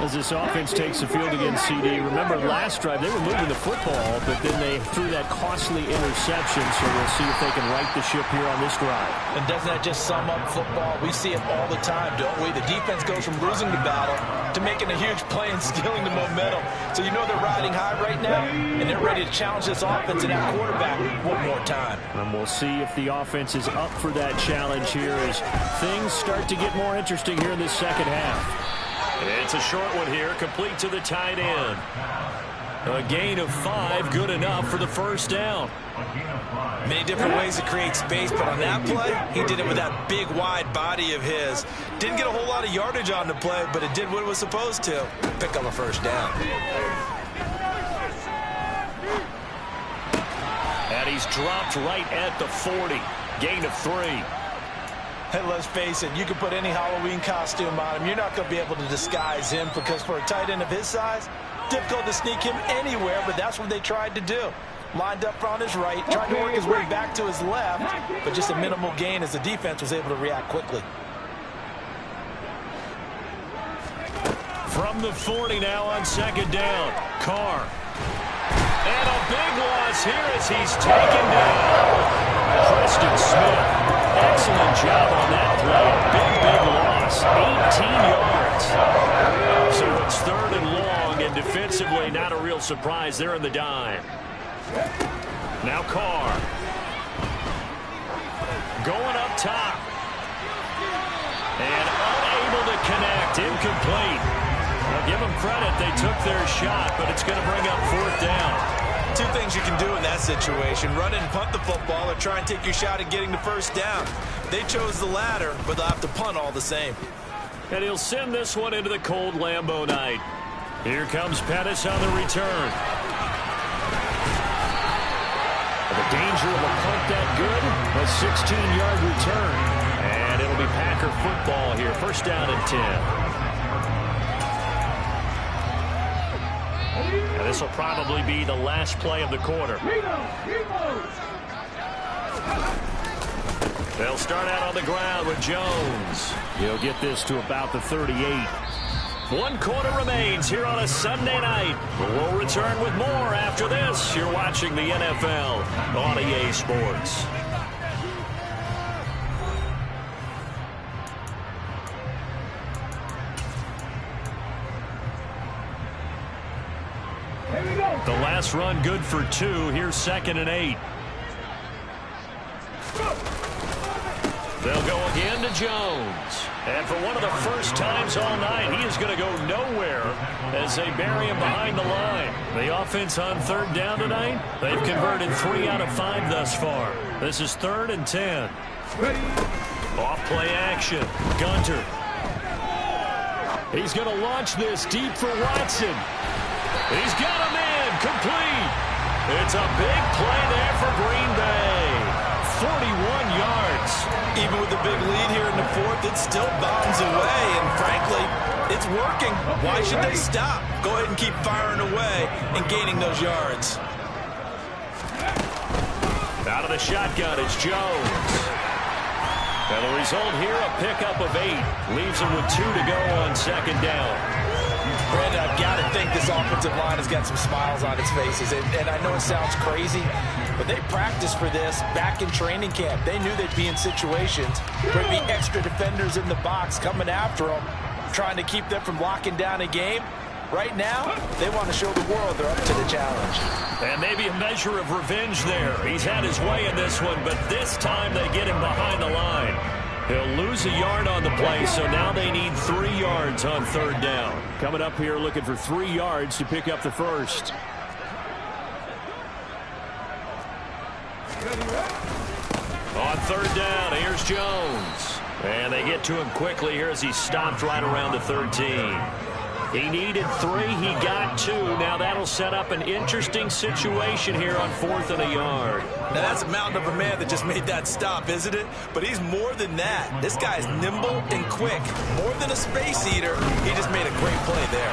As this offense takes the field against CD. Remember, last drive, they were moving the football, but then they threw that costly interception, so we'll see if they can right the ship here on this drive. And doesn't that just sum up football? We see it all the time, don't we? The defense goes from losing the battle to making a huge play and stealing the momentum. So you know they're riding high right now, and they're ready to challenge this offense and that quarterback one more time. And we'll see if the offense is up for that challenge here as things start to get more interesting here in this second half. It's a short one here, complete to the tight end. A gain of 5, good enough for the first down. Many different ways to create space, but on that play, he did it with that big, wide body of his. Didn't get a whole lot of yardage on the play, but it did what it was supposed to. Pick up a first down. And he's dropped right at the 40. Gain of 3. Hey, let's face it, you can put any Halloween costume on him. You're not going to be able to disguise him because for a tight end of his size, difficult to sneak him anywhere, but that's what they tried to do. Lined up on his right, tried to work his way back to his left, but just a minimal gain as the defense was able to react quickly. From the 40 now on second down. Carr. And a big loss here as he's taken down. Preston Smith. Excellent job on that play. Big loss. 18 yards. So it's third and long, and and defensively, not a real surprise there in the dime. Now Carr. Going up top. And unable to connect. Incomplete. Well, give them credit. They took their shot, but it's going to bring up 4th down. Two things you can do in that situation. Run and punt the football or try and take your shot at getting the first down. They chose the latter, but they'll have to punt all the same. And he'll send this one into the cold Lambeau night. Here comes Pettis on the return. The danger of a punt that good, a 16-yard return. And it'll be Packer football here. 1st down and 10. And this will probably be the last play of the quarter. They'll start out on the ground with Jones. He'll get this to about the 38. 1 quarter remains here on a Sunday night. We'll return with more after this. You're watching the NFL on EA Sports. The last run good for 2. Here's 2nd and 8. They'll go again to Jones. And for one of the first times all night, he is going to go nowhere as they bury him behind the line. The offense on 3rd down tonight, they've converted 3 out of 5 thus far. This is 3rd and 10. Off play action. Gunter. He's going to launch this deep for Watson. He's got him in. Complete. It's a big play there for Green Bay. 41 yards. Even with the big lead here in the 4th, it still bounds away. And frankly, it's working. Why should they stop? Go ahead and keep firing away and gaining those yards. Out of the shotgun, it's Jones. And the result here, a pickup of 8. Leaves him with 2 to go on 2nd down. Brandon, I've got to think this offensive line has got some smiles on its faces. And I know it sounds crazy, but they practiced for this back in training camp. They knew they'd be in situations where there'd be extra defenders in the box coming after them, trying to keep them from locking down a game. Right now, they want to show the world they're up to the challenge. And maybe a measure of revenge there. He's had his way in this one, but this time they get him behind the line. He'll lose a yard on the play, so now they need 3 yards on 3rd down. Coming up here looking for 3 yards to pick up the first. On 3rd down, here's Jones. And they get to him quickly here as he stopped right around the 13. He needed 3. He got 2. Now that'll set up an interesting situation here on 4th and a yard. Now that's a mountain of a man that just made that stop, isn't it? But he's more than that. This guy's nimble and quick. More than a space eater. He just made a great play there.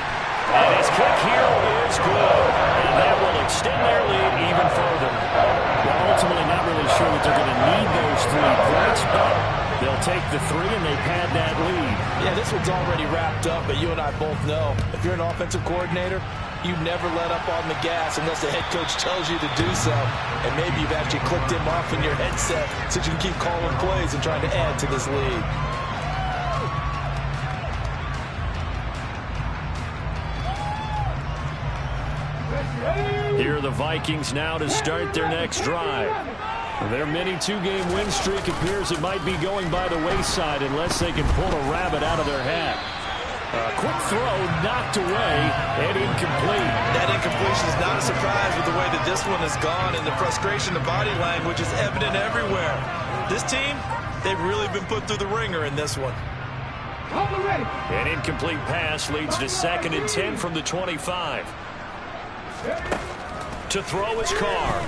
And his kick here is good. And that will extend their lead even further. Well, ultimately not really sure that they're going to need those 3 points, but they'll take the 3 and they pad that lead. Yeah, this one's already wrapped up, but you and I both know if you're an offensive coordinator, you never let up on the gas unless the head coach tells you to do so. And maybe you've actually clicked him off in your headset so you can keep calling plays and trying to add to this lead. Here are the Vikings now to start their next drive. Their mini 2-game win streak appears it might be going by the wayside unless they can pull a rabbit out of their hat. A quick throw knocked away and incomplete. That incompletion is not a surprise with the way that this one has gone, and the frustration, the body language is evident everywhere. This team, they've really been put through the ringer in this one. An incomplete pass leads to 2nd and 10 from the 25. To throw his Carr.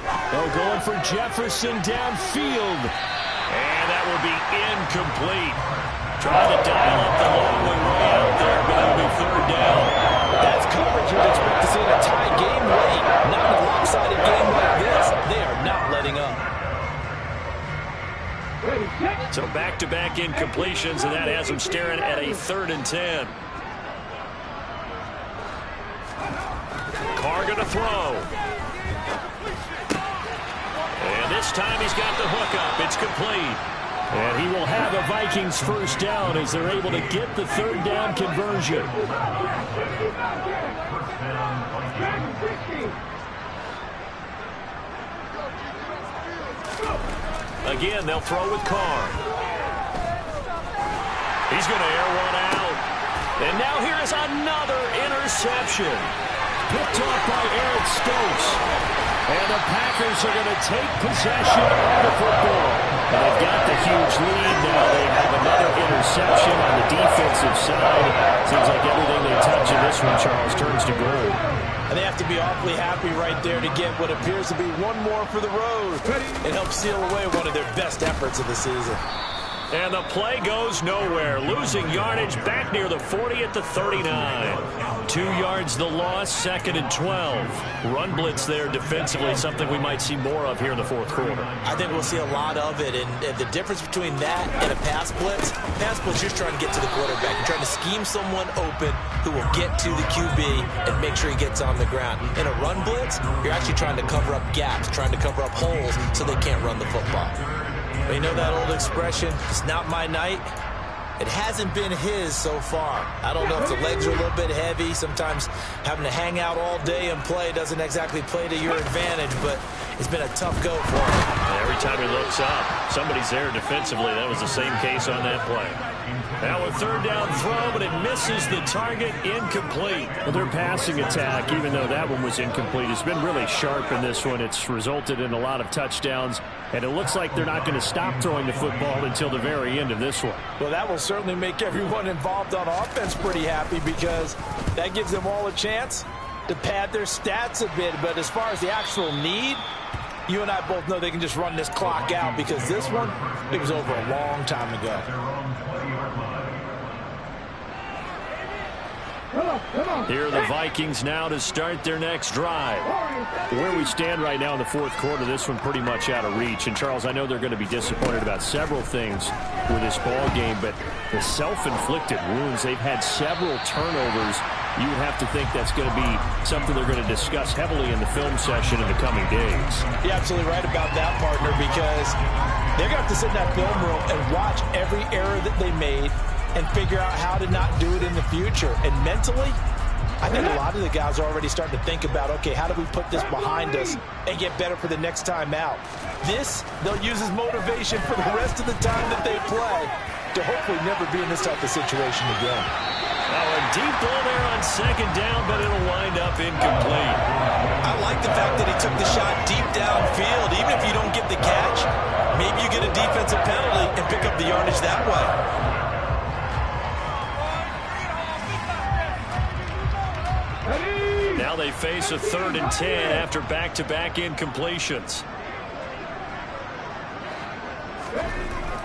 They're going for Jefferson downfield. And that will be incomplete. Trying to dial up the long way out there, but it'll be 3rd down. That's coverage you'd expect to see in a tie game late. Not in a lopsided game like this. They are not letting up. So back-to-back incompletions, and that has them staring at a 3rd and 10. Carr going to throw. And this time he's got the hook up. It's complete. And he will have a Vikings first down as they're able to get the third down conversion. Again, they'll throw with Carr. He's going to air one out. And now here is another interception. Picked off by Eric Stokes. And the Packers are going to take possession of the football. And they've got the huge lead. Now they have another interception on the defensive side. Seems like everything they touch in this one, Charles, turns to gold. And they have to be awfully happy right there to get what appears to be one more for the road. It helps seal away one of their best efforts of the season. And the play goes nowhere. Losing yardage back near the 40 at the 39. 2 yards the loss, 2nd and 12. Run blitz there defensively, something we might see more of here in the fourth quarter. I think we'll see a lot of it. And the difference between that and a pass blitz, you're just trying to get to the quarterback. You're trying to scheme someone open who will get to the QB and make sure he gets on the ground. In a run blitz, you're actually trying to cover up gaps, trying to cover up holes so they can't run the football. But you know that old expression, it's not my night? It hasn't been his so far. I don't know if the legs are a little bit heavy. Sometimes having to hang out all day and play doesn't exactly play to your advantage, but it's been a tough go for him. Every time he looks up, somebody's there defensively. That was the same case on that play. Now a third down throw, but it misses the target, incomplete. Well, their passing attack, even though that one was incomplete, has been really sharp in this one. It's resulted in a lot of touchdowns, and it looks like they're not going to stop throwing the football until the very end of this one. Well, that will certainly make everyone involved on offense pretty happy because that gives them all a chance to pad their stats a bit. But as far as the actual need, you and I both know they can just run this clock out because this one, it was over a long time ago. Here are the Vikings now to start their next drive. Where we stand right now in the fourth quarter, this one pretty much out of reach. And, Charles, I know they're going to be disappointed about several things with this ball game, but the self-inflicted wounds, they've had several turnovers. You would have to think that's going to be something they're going to discuss heavily in the film session in the coming days. You're absolutely right about that, partner, because they're going to have to sit in that film room and watch every error that they made and figure out how to not do it in the future. And mentally, I think a lot of the guys are already starting to think about, okay, how do we put this behind us and get better for the next time out? This, they'll use as motivation for the rest of the time that they play to hopefully never be in this type of situation again. Now a deep ball there on second down, but it'll wind up incomplete. I like the fact that he took the shot deep downfield. Even if you don't get the catch, maybe you get a defensive penalty and pick up the yardage that way. Now they face a 3rd and 10 after back-to-back incompletions.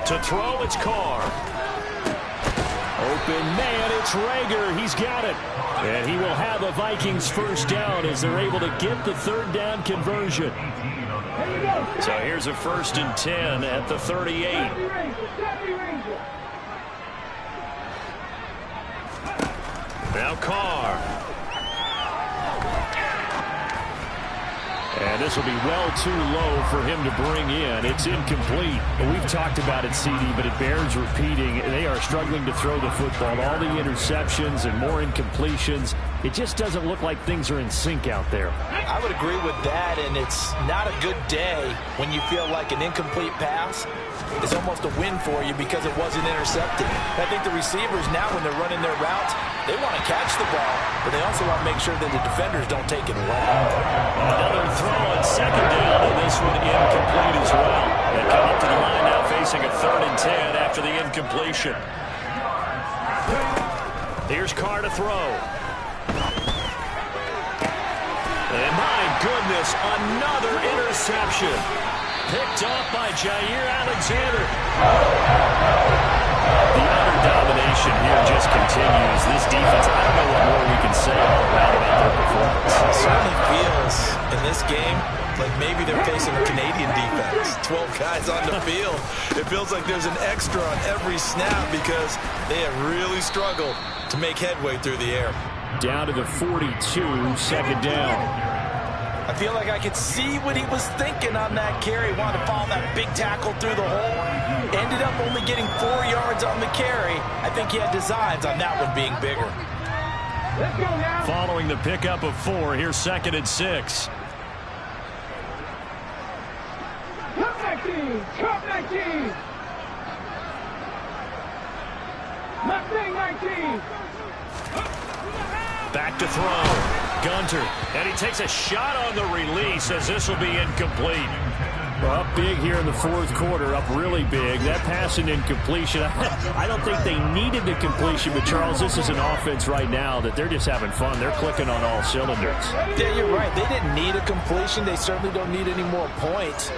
To throw, it's Carr. Open man, it's Rager. He's got it. And he will have a Vikings first down as they're able to get the third down conversion. So here's a 1st and 10 at the 38. Now Carr. And this will be well too low for him to bring in. It's incomplete. We've talked about it, CD, but it bears repeating. They are struggling to throw the football. All the interceptions and more incompletions. It just doesn't look like things are in sync out there. I would agree with that, and it's not a good day when you feel like an incomplete pass is almost a win for you because it wasn't intercepted. I think the receivers now, when they're running their routes, they want to catch the ball, but they also want to make sure that the defenders don't take it away. Another throw on second down, and this one incomplete as well. They come up to the line now facing a 3rd and 10 after the incompletion. Here's Carr to throw. And my goodness, another interception. Picked off by Jair Alexander. The utter domination here just continues. This defense, I don't know what more we can say all around about their performance. It certainly feels in this game like maybe they're facing a Canadian defense. 12 guys on the field. It feels like there's an extra on every snap because they have really struggled to make headway through the air. Down to the 42, 2nd down. I feel like I could see what he was thinking on that carry. Wanted to follow that big tackle through the hole. Ended up only getting 4 yards on the carry. I think he had designs on that one being bigger. Let's go now. Following the pickup of 4, here's 2nd and 6. Cup 19. Cup 19. Mustang 19. Back to throw. Gunter, and he takes a shot on the release as this will be incomplete. Well, up big here in the 4th quarter, up really big. That pass and incompletion, I don't think they needed the completion, but Charles, this is an offense right now that they're just having fun. They're clicking on all cylinders. Yeah, you're right. They didn't need a completion. They certainly don't need any more points,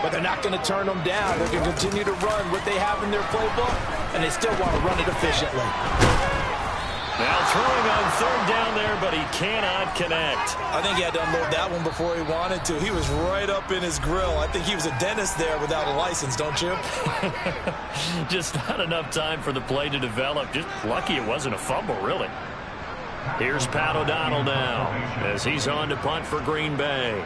but they're not going to turn them down. They're going to continue to run what they have in their playbook, and they still want to run it efficiently. Now throwing on 3rd down there, but he cannot connect. I think he had to unload that one before he wanted to. He was right up in his grill. I think he was a dentist there without a license, don't you? Just not enough time for the play to develop. Just lucky it wasn't a fumble, really. Here's Pat O'Donnell now as he's on to punt for Green Bay.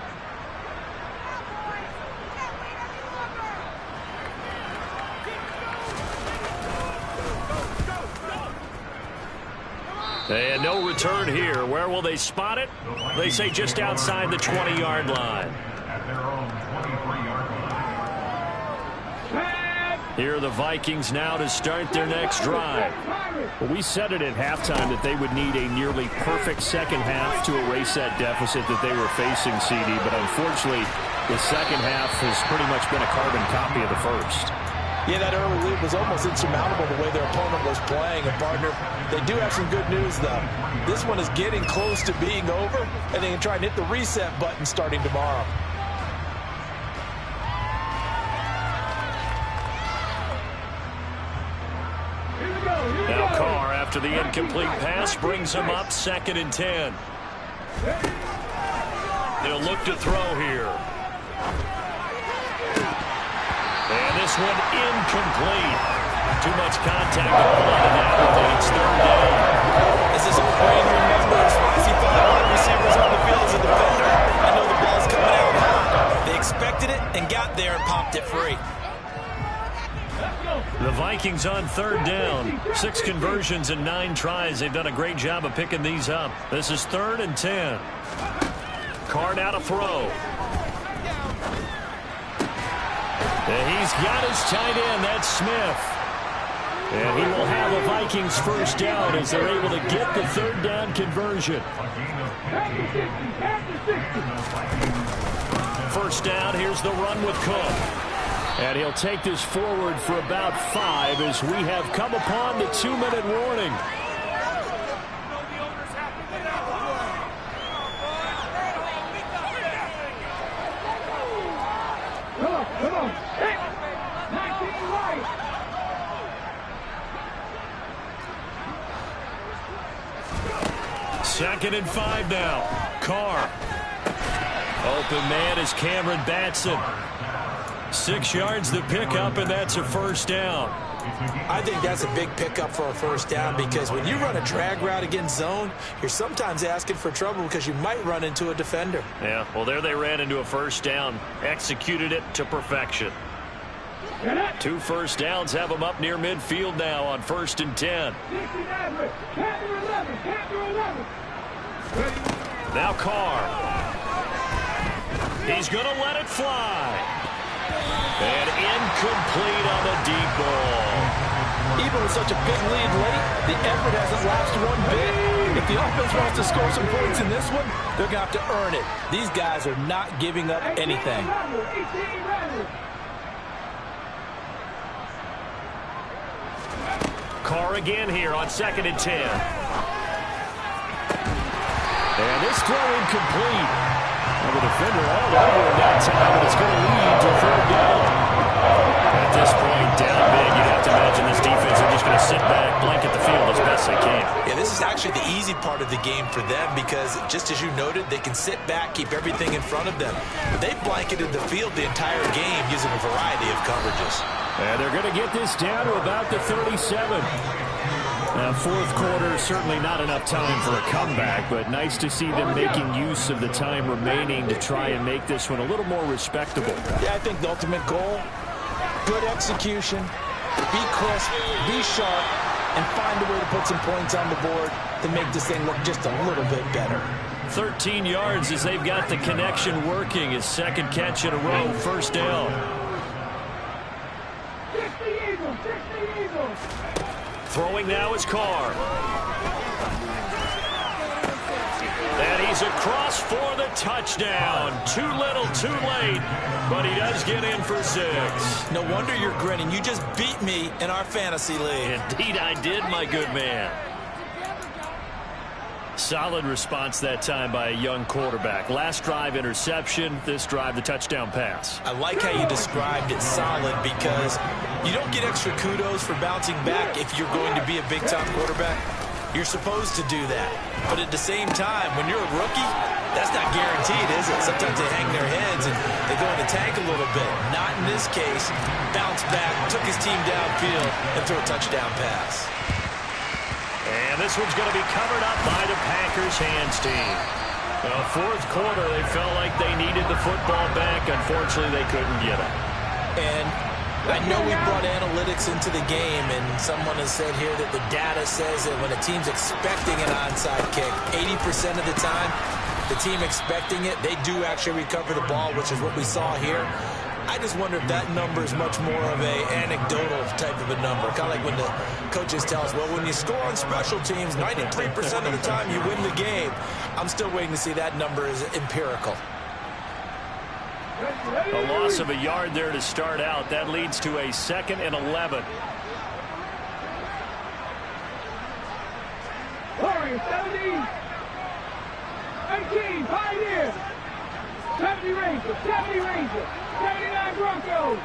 And no return here. Where will they spot it? They say just outside the 20-yard line. Here are the Vikings now to start their next drive. Well, we said it at halftime that they would need a nearly perfect second half to erase that deficit that they were facing, CD. But unfortunately, the second half has pretty much been a carbon copy of the first. Yeah, that early lead was almost insurmountable the way their opponent was playing. And, partner, they do have some good news, though. This one is getting close to being over, and they can try and hit the reset button starting tomorrow. Now Carr, after the incomplete pass, brings him up 2nd and 10. They'll look to throw here. And this one incomplete. Too much contact to hold on to that. It's 3rd down. As his old brain remembers, once he thought a lot of receivers on the field as a defender, I know the ball's coming out high. They expected it and got there and popped it free. The Vikings on 3rd down. 6 conversions and 9 tries. They've done a great job of picking these up. This is 3rd and 10. Carr now to throw. And he's got his tight end. That's Smith. And he will have a Vikings first down as they're able to get the 3rd down conversion. First down, here's the run with Cook. And he'll take this forward for about 5 as we have come upon the 2-minute warning. Come on. 19 right. Second and 5 now. Carr. Open man is Cameron Batson. 6 yards the pickup, and that's a first down. I think that's a big pickup for a first down because when you run a drag route against zone, you're sometimes asking for trouble because you might run into a defender. Yeah, well, there they ran into a first down. Executed it to perfection. 2 first downs have them up near midfield now on 1st and 10. Now Carr. He's going to let it fly. And incomplete on the deep ball. Even with such a big lead late, the effort hasn't lasted one bit. If the offense wants to score some points in this one, they're going to have to earn it. These guys are not giving up anything. Carr again here on 2nd and 10. And this throw incomplete. And the defender all over him that time, but it's going to lead to 3rd down. At this point, down big, you'd have to imagine this defense are just going to sit back, blanket the field as best they can. Yeah, this is actually the easy part of the game for them because, just as you noted, they can sit back, keep everything in front of them. But they've blanketed the field the entire game using a variety of coverages. And they're going to get this down to about the 37. Fourth quarter, certainly not enough time for a comeback, but nice to see them making use of the time remaining to try and make this one a little more respectable. Yeah, I think the ultimate goal, good execution, be crisp, be sharp, and find a way to put some points on the board to make this thing look just a little bit better. 13 yards as they've got the connection working. His second catch in a row, first down. 60 Eagles, 60 Eagles. Throwing now is Carr. And he's across for the touchdown. Too little, too late, but he does get in for 6. No wonder you're grinning. You just beat me in our fantasy league. Indeed I did, my good man. Solid response that time by a young quarterback. Last drive, interception. This drive, the touchdown pass. I like how you described it solid because you don't get extra kudos for bouncing back if you're going to be a big-time quarterback. You're supposed to do that. But at the same time, when you're a rookie, that's not guaranteed, is it? Sometimes they hang their heads and they go in the tank a little bit. Not in this case. Bounce back, took his team downfield, and threw a touchdown pass. And this one's going to be covered up by the Packers hands team. Fourth quarter, they felt like they needed the football back. Unfortunately, they couldn't get it. And I know we brought analytics into the game, and someone has said here that the data says that when a team's expecting an onside kick, 80% of the time, the team expecting it, they do actually recover the ball, which is what we saw here. I just wonder if that number is much more of a anecdotal type of a number. Kind of like when the coaches tell us, well, when you score on special teams, 93% of the time you win the game. I'm still waiting to see that number is empirical. A loss of a yard there to start out. That leads to a 2nd and 11. Warriors, 70. 18, Pioneers. 70 Rangers, 70 Rangers. 79 Broncos.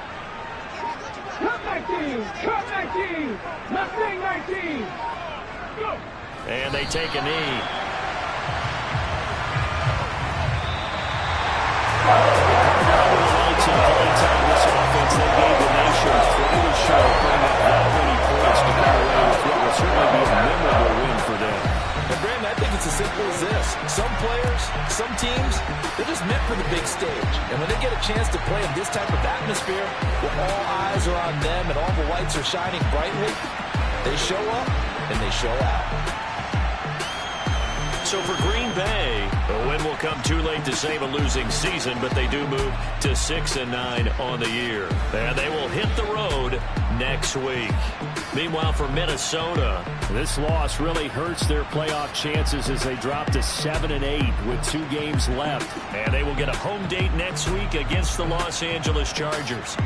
Cut 19, cut 19. Mustang 19. Go. And they take a knee. They gave the nation a thrill show, putting up that many points to come away with what will certainly be a memorable win for them. And Brandon, I think it's as simple as this. Some players, some teams, they're just meant for the big stage. And when they get a chance to play in this type of atmosphere, where all eyes are on them and all the lights are shining brightly, they show up and they show out. So for Green Bay, a win will come too late to save a losing season, but they do move to 6-9 on the year. And they will hit the road next week. Meanwhile, for Minnesota, this loss really hurts their playoff chances as they drop to 7-8 with 2 games left. And they will get a home date next week against the Los Angeles Chargers.